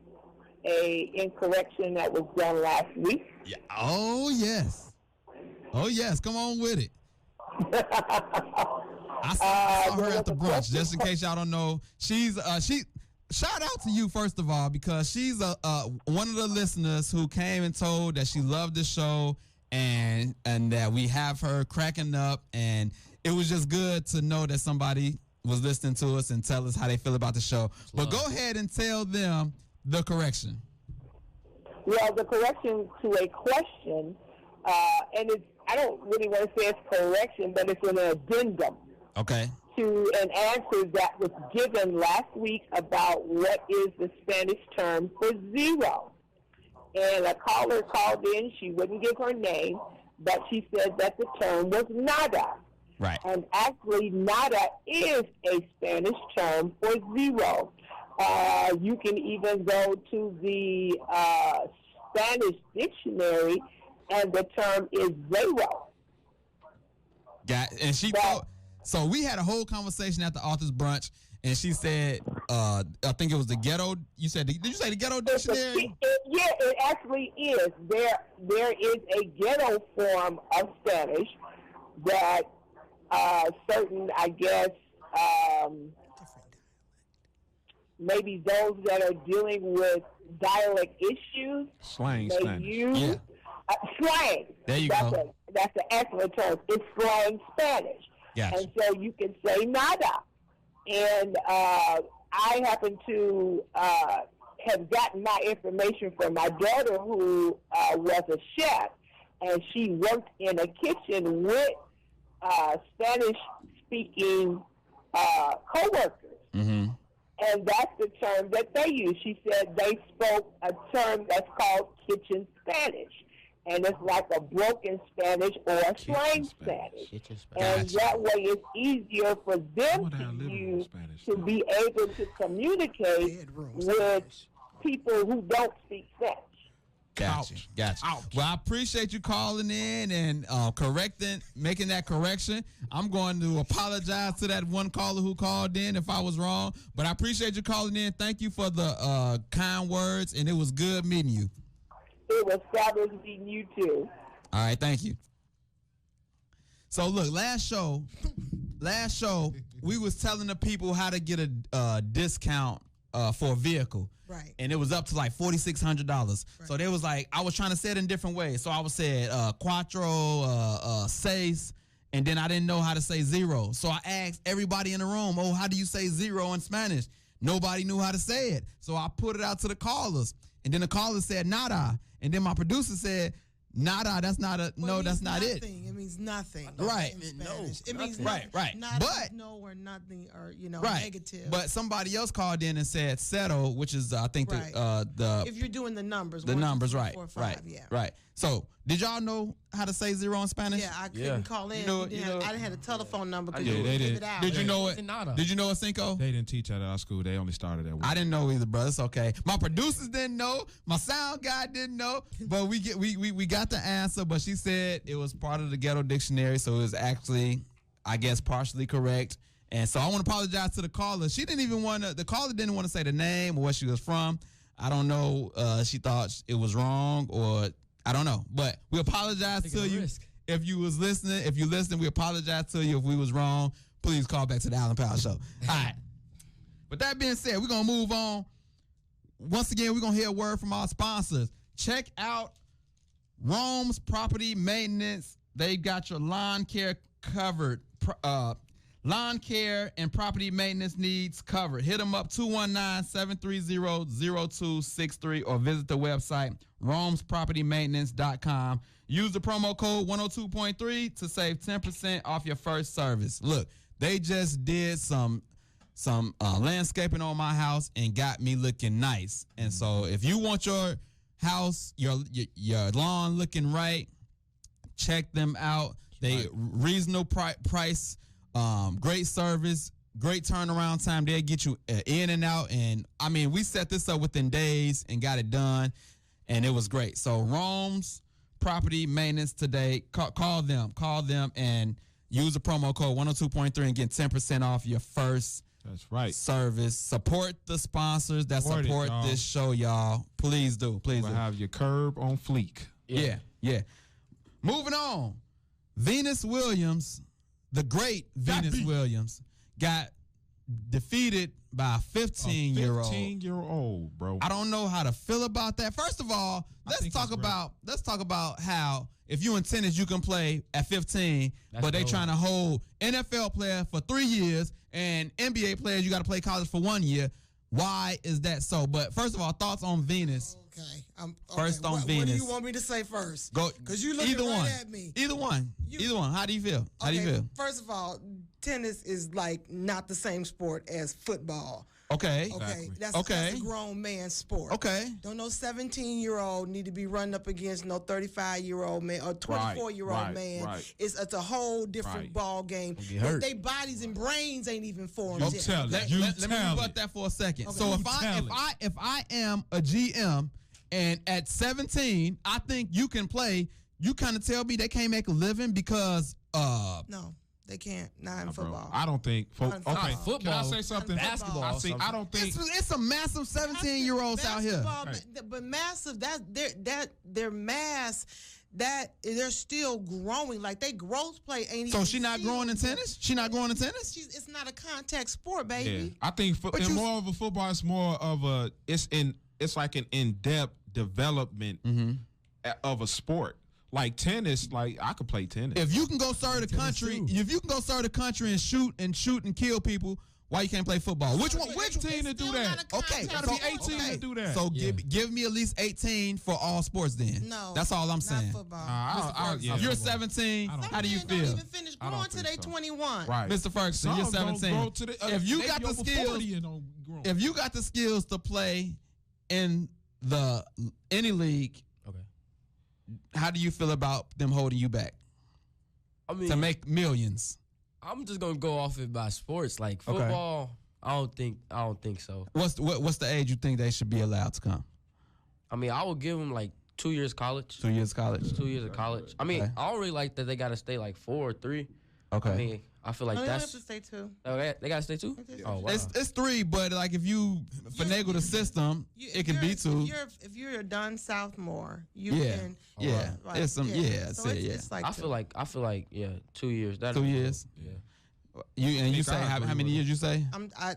a incorrection that was done last week. Yeah. Oh, yes. Oh, yes. Come on with it. I saw her at the brunch, just in case y'all don't know. She's shout out to you, first of all, because she's one of the listeners who came and told that she loved the show and that we have her cracking up, and it was just good to know that somebody was listening to us and tell us how they feel about the show. But go ahead and tell them the correction. Well, the correction to a question, and I don't really want to say it's correction, but it's an addendum Okay. to an answer that was given last week about what is the Spanish term for zero. And a caller called in. She wouldn't give her name, but she said that the term was nada. Right. And actually, nada is a Spanish term for zero. You can even go to the Spanish dictionary, and the term is zero. And she told, so we had a whole conversation at the Authors Brunch, and she said, I think it was the ghetto. You said, did you say the ghetto dictionary? Yeah, it actually is. There is a ghetto form of Spanish that certain, I guess, maybe those that are dealing with dialect issues Slang may Spanish. use Yeah. slang. There you that's go. That's the excellent term. It's slang Spanish. Gotcha. And so you can say nada. And I happen to have gotten my information from my daughter who was a chef, and she worked in a kitchen with Spanish-speaking co-workers. Mm-hmm. And that's the term that they use. She said they spoke a term that's called kitchen Spanish. And it's like a broken Spanish or a slang Spanish. Kitchen And Gotcha. that way it's easier for them What the hell to living use with Spanish to now? be able to communicate Bedroom with Spanish. people who don't speak Spanish. Gotcha. Ouch. Gotcha. Ouch. Well, I appreciate you calling in and making that correction. I'm going to apologize to that one caller who called in if I was wrong, but I appreciate you calling in. Thank you for the kind words, and it was good meeting you. It was fabulous meeting you too. All right, thank you. So look, last show, we was telling the people how to get a discount for a vehicle. Right. And it was up to like $4,600. So they was like, I was trying to say it in different ways. So I would say cuatro, seis, and then I didn't know how to say zero. So I asked everybody in the room, oh, how do you say zero in Spanish? Nobody knew how to say it. So I put it out to the callers. And then the caller said nada. And then my producer said, nada, that's not a, Well, no, it that's means not it. nothing. It means nothing. Right. In No, Spanish. It means Right, nothing. right. Not But- no or nothing or Right. negative. But somebody else called in and said settle, which is, I think, Right. the if you're doing the numbers, the 1, 2, numbers, 3, right, 4, 5, right, yeah. right. So, did y'all know how to say zero in Spanish? Yeah, I couldn't call in. You know- I didn't have a telephone number because Yeah, you they give did. it out. Did you know it? Nada. Did you know it, Cinco? They didn't teach at our school. They only started at I didn't know either, bro. It's okay. My producers didn't know. My sound guy didn't know. But we got the answer. But she said it was part of the ghetto dictionary, so it was actually, I guess, partially correct. And so I want to apologize to the caller. She didn't even want to. The caller didn't want to say the name or where she was from. I don't know. She thought it was wrong, or I don't know. But we apologize Taking to a you risk. if you was listening. If you listening, we apologize to you if we was wrong. Please call back to the Allen Powell Show. All right. With that being said, we're going to move on. Once again, we're going to hear a word from our sponsors. Check out Rome's Property Maintenance. They got your lawn care covered. Lawn care and property maintenance needs covered. Hit them up, 219-730-0263, or visit the website, romespropertymaintenance.com. Use the promo code 102.3 to save 10% off your first service. Look, they just did some landscaping on my house and got me looking nice. And so if you want your house, your lawn looking right, check them out. They reasonable price, great service, great turnaround time. They'll get you in and out. And I mean, we set this up within days and got it done, and it was great. So Rome's Property Maintenance today. Call them and use the promo code 102.3 and get 10% off your first That's right. service. Support the sponsors that Support it, support y'all. this show, y'all. Please do. Please We'll do. have your curb on fleek. Yeah. Moving on. Venus Williams, the great Venus Williams, got defeated by a 15-year-old. 15-year-old, bro. I don't know how to feel about that. First of all, let's think talk it's about how if you in tennis you can play at 15, That's but they dope. trying to hold NFL player for 3 years and NBA players you got to play college for 1 year. Why is that so? But first of all, thoughts on Venus. Okay. First on what Venus. do you want me to say first? Go Because you looking either right one. at me. Either one. Either one. How do you feel? How do you Okay, feel? First of all, tennis is like not the same sport as football. Okay. Okay, that's Okay. a grown man sport. Okay. Don't no 17-year-old need to be running up against no 35-year-old man or 24-year-old right, man. right. It's a whole different Right. ball game. get hurt. They bodies and brains ain't even formed You yet. tell it. Let You me tell rebut it. that for a second. Okay. So You if I am a GM and at 17 I think you can play, you kind of tell me they can't make a living because No, they can't. Not in Bro, football. I don't think. Not in Okay, football. can I say something? Basketball I or see. I don't think. it's some massive 17-year-olds out here. Basketball, but massive. Their mass. That they're still growing. Like they growth play ain't. So even she not seen growing in yet. tennis? She not growing in tennis? It's not a contact sport, Yeah, baby. I think But in more of a football, it's more of a. It's like an in-depth development of a sport. Like tennis, like I could play tennis. If you can go serve the Tennis country, too. if you can go serve the country and shoot and kill people, why you can't play football? Which one? Which It's 18 to do still that? not a Okay, contact gotta be sport. 18 to do that. So Yeah. give me at least 18 for all sports then. No, That's all I'm not saying. football. yeah. You're 17. I don't How do you Men don't feel? even finish I don't growing till think they so. 21. Right. Mr. Ferguson, Some you're don't 17. grow to the- If you they got be the over skills, 40 and don't grow. if you got the skills to play in any league, Okay. how do you feel about them holding you back I mean, to make millions? I'm just gonna go off it by sports. Like Okay. football, I don't think so. What's the age you think they should be allowed to come? I mean, I would give them like 2 years college. 2 years college. 2 years of college. I mean, Okay. I don't really like that they gotta stay like 4 or 3. Okay. I mean, I feel like No, they don't that's. have to stay two. Oh, they gotta stay 2. Oh wow. It's 3, but like if you finagle the system, it can be 2. If you're a done sophomore, you Yeah. can. Yeah. Right, It's some yeah, So say, it's, yeah. it's like I feel like yeah, 2 years. That 2 years. Yeah. You say I how agree many with years you say?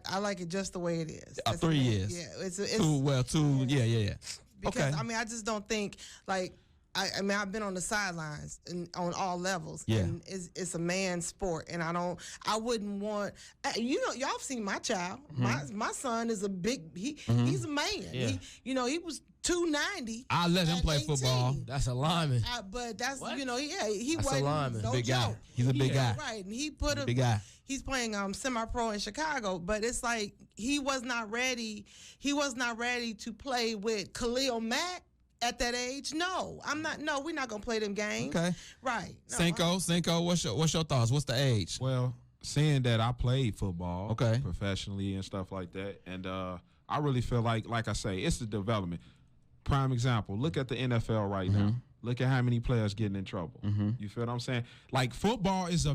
I like it just the way it is. That's 3 the way- years. Yeah, it's 2. Yeah. because Okay. I mean I just don't think like I mean I've been on the sidelines and on all levels. Yeah. And it's a man's sport, and I wouldn't want. Y'all have seen my child. My son is a big. He's a man. Yeah. He was 290. I'll let him at play 18. football. That's a lineman. But that's What? he That's a wasn't lineman. no Big guy. joke. He's a big guy. Right, and he put a Big guy. He's playing semi-pro in Chicago, but it's like he was not ready. He was not ready to play with Khalil Mack At that age, no, I'm not. No, we're not gonna play them games. Okay. Right. No, Cinco, what's your thoughts? What's the age? Well, seeing that I played football Okay. professionally and stuff like that, and I really feel like I say, it's the development. Prime example, look at the NFL right now. Look at how many players getting in trouble. You feel what I'm saying? Like, football is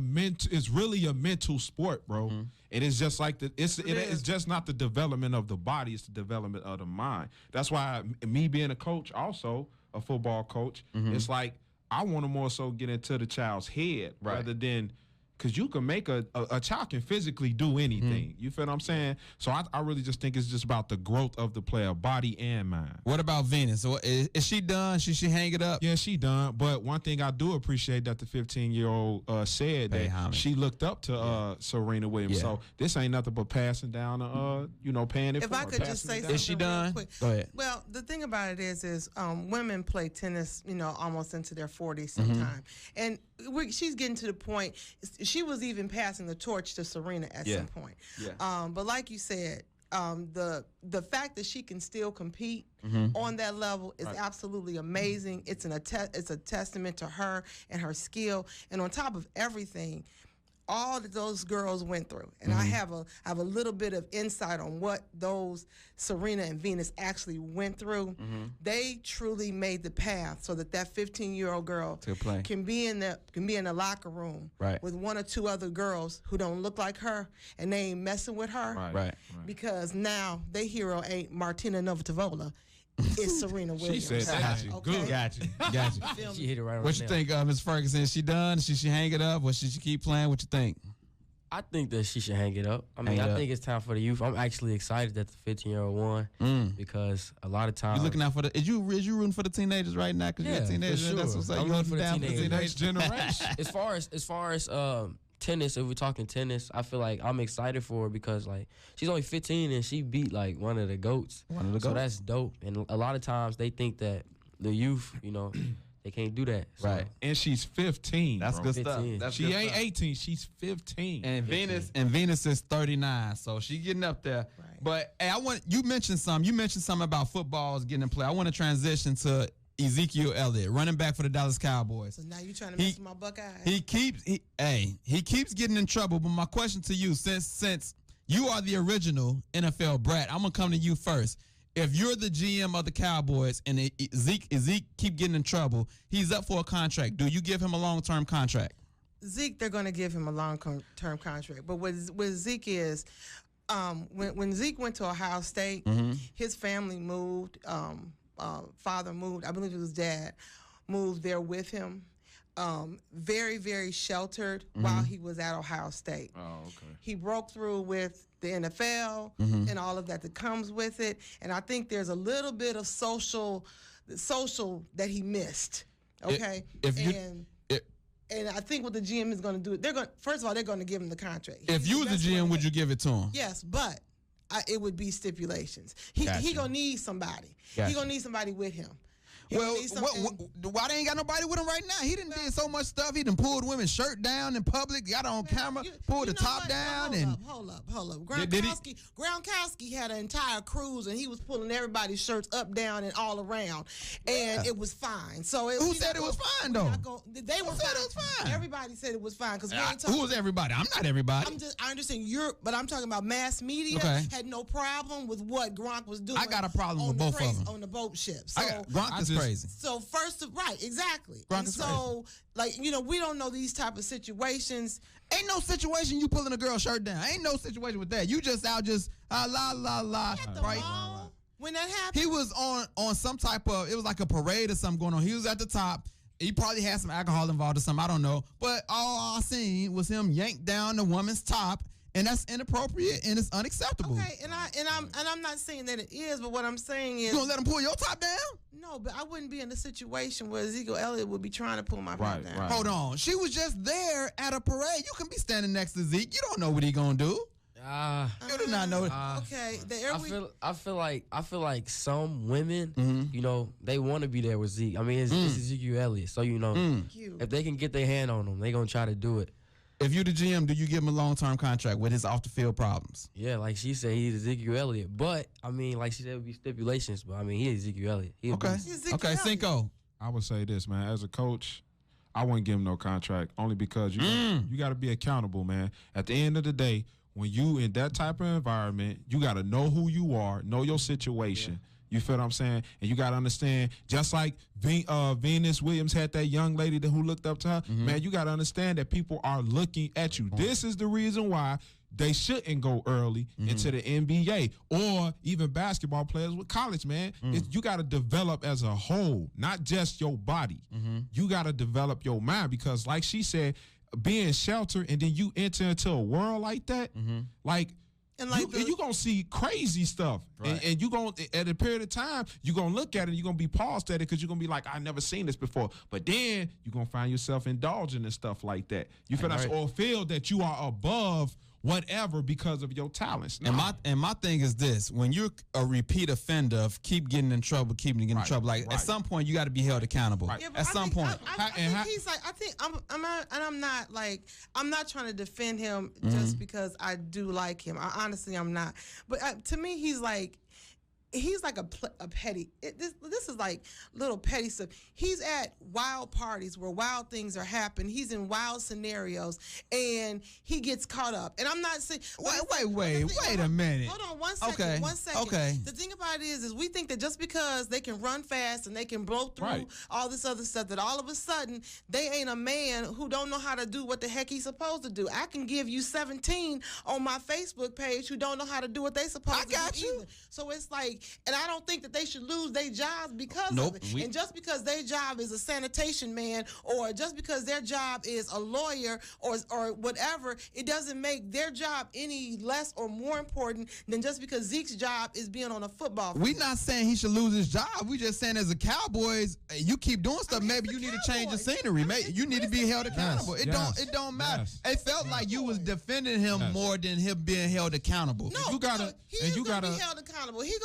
really a mental sport, bro. It is just like it's just not the development of the body, it's the development of the mind. That's why me being a coach, also a football coach, it's like I want to more so get into the child's head rather than, because you can make a child can physically do anything. You feel what I'm saying? So I really just think it's just about the growth of the player, body and mind. What about Venus? So is she done? Should she hang it up? Yeah, she done. But one thing I do appreciate that the 15-year-old said Pay that homage. she looked up to Serena Williams. Yeah. So this ain't nothing but passing down, paying it If forward. I could just say passing it something down. Is she real done? quick. Go ahead. Well, the thing about it is women play tennis, almost into their 40s sometime, and she's getting to the point. She was even passing the torch to Serena at some point. Yeah. But like you said, the fact that she can still compete on that level is absolutely amazing. It's a testament to her and her skill, and on top of everything, all that those girls went through, and I have a little bit of insight on what those Serena and Venus actually went through. They truly made the path so that 15-year-old girl To play. can be in the locker room Right. with one or two other girls who don't look like her, and they ain't messing with her. Right. Because now their hero ain't Martina Navratilova, it's Serena She Williams. said that. Okay. Good. Got you. Feel She me? hit it right on What the you nail. think, Ms. Ferguson? Is she done? Should she hang it up, or should she keep playing? What you think? I think that she should hang it up. I mean, Hang it I up. think it's time for the youth. I'm actually excited that the 15-year-old won because a lot of times You looking out for the? Is you rooting for the teenagers right now? Because you're Yeah, a for teenager. That's sure. what's up. I'm You rooting holding for the down for the teenagers. teenagers. Next generation. as far as tennis, if we're talking tennis, I feel like I'm excited for her because like she's only 15 and she beat like one of the goats. One of the So goats. that's dope. And a lot of times they think that the youth, they can't do that. So, Right. And she's 15. That's bro. good stuff. 15. That's She good ain't stuff. 18. She's 15. And Venus is 39, so she getting up there. Right. But hey, you mentioned something about footballs getting in play. I want to transition to Ezekiel Elliott, running back for the Dallas Cowboys. So now you trying to mess with my Buckeyes? He keeps getting in trouble. But my question to you, since you are the original NFL brat, I'm gonna come to you first. If you're the GM of the Cowboys and Zeke keep getting in trouble, he's up for a contract. Do you give him a long-term contract? Zeke, they're going to give him a long-term contract. But what Zeke is, when Zeke went to Ohio State, his family moved. Father moved. I believe it was dad moved there with him. Very, very sheltered while he was at Ohio State. Oh, okay. He broke through with the NFL and all of that comes with it. And I think there's a little bit of social that he missed. Okay. And I think what the GM is going to do, first of all, they're going to give him the contract. If you was the GM, would you give it to him? Yes, but it would be stipulations. He Gotcha. going to need somebody. Gotcha. He going to need somebody with him. Well, why they ain't got nobody with him right now? He done did so much stuff. He done pulled women's shirt down in public, got it on camera, pulled the top down, and Hold up. Did he- Gronkowski had an entire cruise, and he was pulling everybody's shirts up, down, and all around, and it was fine. So Who said it was fine though? They were Who said it was fine? Everybody said it was fine because we ain't talking. Who was everybody? I'm not everybody. I understand but I'm talking about mass media Okay. had no problem with what Gronk was doing. I got a problem on with the both of them. on the boat ship. So, Gronk is crazy. so right, exactly. Gronk And is so, we don't know these type of situations. Ain't no situation you pulling a girl's shirt down. Ain't no situation with that. You just out la la la. At the Right? mall, when that happened, He was on some type of, it was like a parade or something going on. He was at the top. He probably had some alcohol involved or something. I don't know. But all I seen was him yank down the woman's top, and that's inappropriate and it's unacceptable. okay, and I'm not saying that it is, but what I'm saying You is gonna let him pull your top down? no, but I wouldn't be in a situation where Ezekiel Elliott would be trying to pull my top down. right. Hold on. She was just there at a parade. You can be standing next to Zeke. You don't know what he gonna do. You do not know. Okay, I feel like some women, they want to be there with Zeke. I mean, it's Ezekiel Elliott, so you. if they can get their hand on him, they gonna try to do it. If you the GM, do you give him a long-term contract with his off-the-field problems? Yeah, like she said, he's Ezekiel Elliott. But, I mean, like she said, it would be stipulations. But, I mean, he's Ezekiel Elliott. He a Okay. beast. Okay, Cinco. I would say this, man. As a coach, I wouldn't give him no contract only because you got to be accountable, man. At the end of the day, when you in that type of environment, you got to know who you are, know your situation. You feel what I'm saying? And you got to understand, just like Venus Williams had that young lady who looked up to her, man, you got to understand that people are looking at you. This is the reason why they shouldn't go early into the NBA or even basketball players with college, man. You got to develop as a whole, not just your body. You got to develop your mind because, like she said, being sheltered and then you enter into a world like that, like, And like you gonna see crazy stuff, Right. and you gonna at a period of time you gonna look at it, you're gonna be paused at it because you're gonna be like, I never seen this before. But then you're gonna find yourself indulging in stuff like that. You feel Right. or feel that you are above whatever because of your talents. And my thing is this: when you're a repeat offender of keep getting in trouble, in trouble, like at some point you got to be held accountable. Right. Yeah, but At I some think- point. I think he's like. I think I'm not trying to defend him just because I do like him. I honestly I'm not. But to me, he's like a petty. This is like little petty stuff. He's at wild parties where wild things are happening. He's in wild scenarios, and he gets caught up. And I'm not saying. Wait a minute. Hold on, 1 second. Okay. 1 second. Okay. The thing about it is we think that just because they can run fast and they can blow through Right. all this other stuff, that all of a sudden they ain't a man who don't know how to do what the heck he's supposed to do. I can give you 17 on my Facebook page who don't know how to do what they supposed to do either. So it's like, and I don't think that they should lose their jobs because Nope. of it. And just because their job is a sanitation man, or just because their job is a lawyer or whatever, it doesn't make their job any less or more important than just because Zeke's job is being on a football field. We not saying he should lose his job. We just saying as a Cowboys, you keep doing stuff. Maybe you need to change the scenery. Maybe you need to be held accountable. Yes, It don't matter. yes. It felt like you was defending him more than him being held accountable. No, you gotta- he and is you gonna gotta- be held accountable. He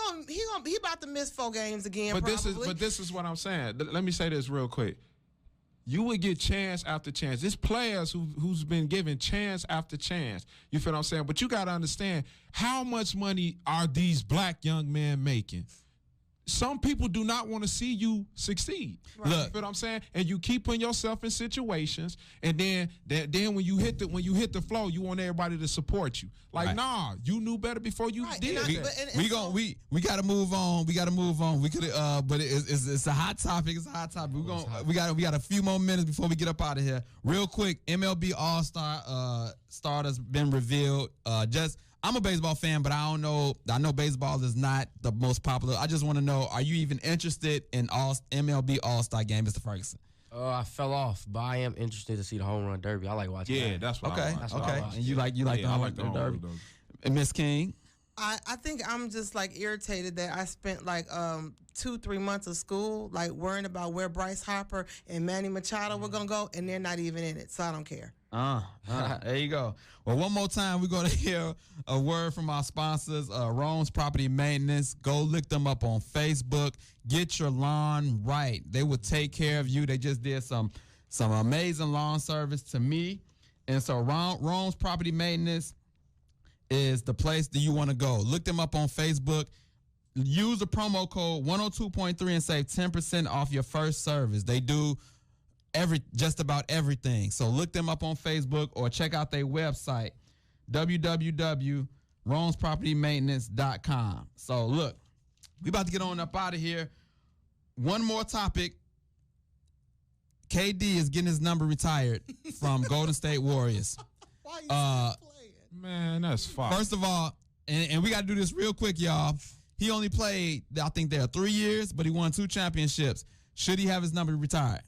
about to miss 4 games again. But probably. this is what I'm saying. Let me say this real quick. You would get chance after chance. There's players who's been given chance after chance. You feel what I'm saying? But you got to understand, how much money are these black young men making? Some people do not want to see you succeed. Right. You feel what I'm saying? And you keep putting yourself in situations, and then when you hit the flow, you want everybody to support you. Like, Right. nah, you knew better before you Right, did and that. We gotta move on. We could but it's a hot topic. It's a hot topic. We got a few more minutes before we get up out of here. Real quick, MLB All-Star starters been revealed. I'm a baseball fan, but I don't know. I know baseball is not the most popular. I just want to know: are you even interested in MLB All-Star game, Mr. Ferguson? I fell off, but I am interested to see the home run derby. I like watching Yeah, that. that's what Okay, I like. That's what I okay. watch. And you like the I home like the run home derby, run derby. and Miss King. I think I'm just like irritated that I spent like 2-3 months of school like worrying about where Bryce Harper and Manny Machado were gonna go, and they're not even in it, so I don't care. There you go. Well, one more time, we're going to hear a word from our sponsors, Rome's Property Maintenance. Go look them up on Facebook. Get your lawn right. They will take care of you. They just did some amazing lawn service to me. And so Rome's Property Maintenance is the place that you want to go. Look them up on Facebook. Use the promo code 102.3 and save 10% off your first service. They do just about everything. So look them up on Facebook or check out their website, www.romespropertymaintenance.com. So look, we about to get on up out of here. One more topic. KD is getting his number retired from Golden State Warriors. Why you still playing? Man, that's fine. First of all, and we got to do this real quick, y'all. He only played, I think there are 3 years, but he won 2 championships. Should he have his number retired?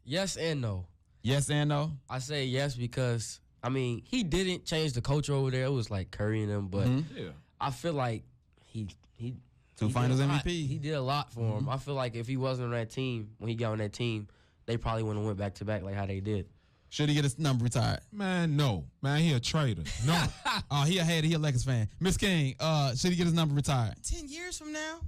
Yes and no. Yes and no? I say yes because I mean he didn't change the culture over there. It was like Curry and them, but Yeah. I feel like he 2 did finals a lot. MVP. He did a lot for him. I feel like if he wasn't on that team when he got on that team, they probably wouldn't have went back to back like how they did. Should he get his number retired? Man, no. Man, he a traitor. No. Oh, he a hater. He a Lakers fan. Miss King, should he get his number retired? 10 years from now?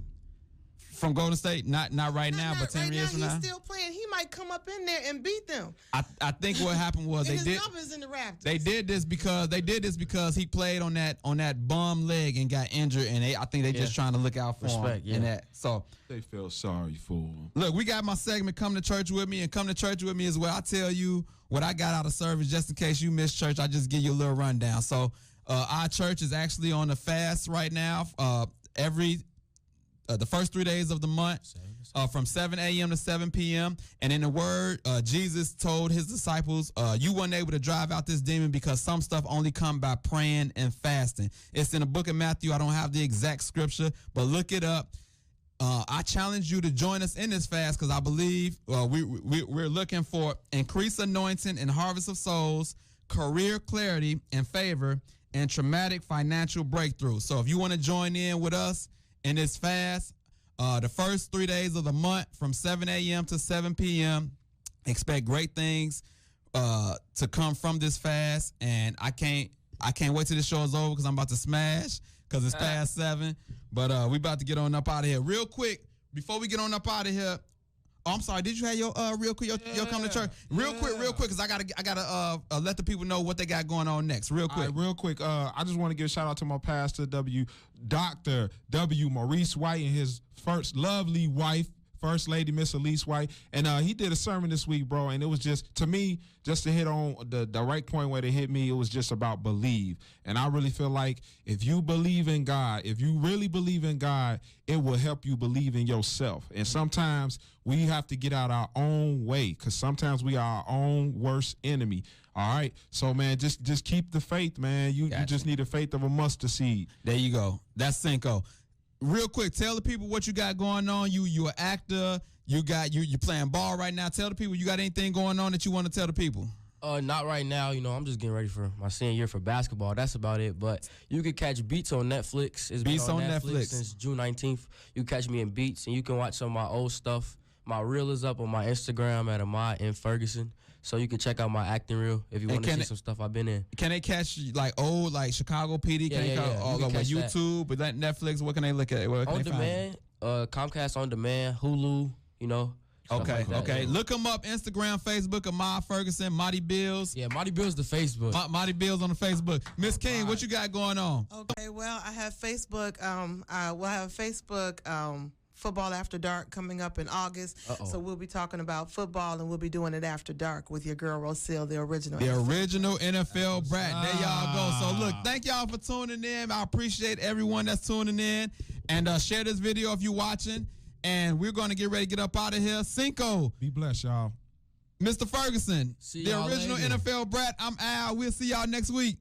From Golden State, not right now, but 10 right years now, from now. he's still playing. He might come up in there and beat them. I think what happened was And they his did. numbers in the Raptors. They did this because he played on that bum leg and got injured, and I think they just trying to look out for Respect, him in that. So They feel sorry for him. look, we got my segment "Come to Church with Me," and "Come to Church with Me" is where I tell you what I got out of service, just in case you missed church. I just give you a little rundown. So our church is actually on a fast right now. The first 3 days of the month, from 7 a.m. to 7 p.m. And in the word, Jesus told his disciples, you weren't able to drive out this demon because some stuff only come by praying and fasting. It's in the book of Matthew. I don't have the exact scripture, but look it up. I challenge you to join us in this fast because I believe we're looking for increased anointing and harvest of souls, career clarity and favor, and traumatic financial breakthrough. So if you want to join in with us in this fast, the first 3 days of the month from 7 a.m. to 7 p.m., expect great things to come from this fast. And I can't wait till this show is over because I'm about to smash because it's past 7. But we about to get on up out of here. Real quick, before we get on up out of here, I'm sorry. Did you have your real quick your come to church? Real quick, because I gotta let the people know what they got going on next. Real quick. All right, real quick. I just want to give a shout out to my pastor, Dr. W. Maurice White, and his first lovely wife, First Lady Miss Elise White, and he did a sermon this week, bro. And it was just, to me, just to hit on the right point where they hit me. It was just about believe, and I really feel like if you believe in God, if you really believe in God, it will help you believe in yourself. And sometimes we have to get out our own way because sometimes we are our own worst enemy. All right, so man, just keep the faith, man. You just need the faith of a mustard seed. There you go. That's Cinco. Real quick, tell the people what you got going on. You an actor. You playing ball right now. Tell the people you got anything going on that you want to tell the people. Not right now. I'm just getting ready for my senior year for basketball. That's about it. But you can catch Beats on Netflix. It's Beats been on on Netflix since June 19th. You can catch me in Beats, and you can watch some of my old stuff. My reel is up on my Instagram at Ahmad in Ferguson. So you can check out my acting reel if you want to see some stuff I've been in. Can they catch like old Chicago PD? Can they catch YouTube, but that Netflix? What can they look at? On demand, Comcast on demand, Hulu. Okay, like that, okay. yeah. Look them up: Instagram, Facebook, Ahmad Ferguson, Marty Bills. Yeah, Marty Bills the Facebook. Marty Bills on the Facebook. Miss King, what you got going on? Okay, well, I have Facebook. We'll have Facebook. Football After Dark coming up in August. So we'll be talking about football, and we'll be doing it after dark with your girl Rosil, the original. The original NFL brat. There y'all go. So look, thank y'all for tuning in. I appreciate everyone that's tuning in. And share this video if you're watching. And we're going to get ready to get up out of here. Cinco. Be blessed, y'all. Mr. Ferguson, See the y'all original later. NFL brat. I'm Al. We'll see y'all next week.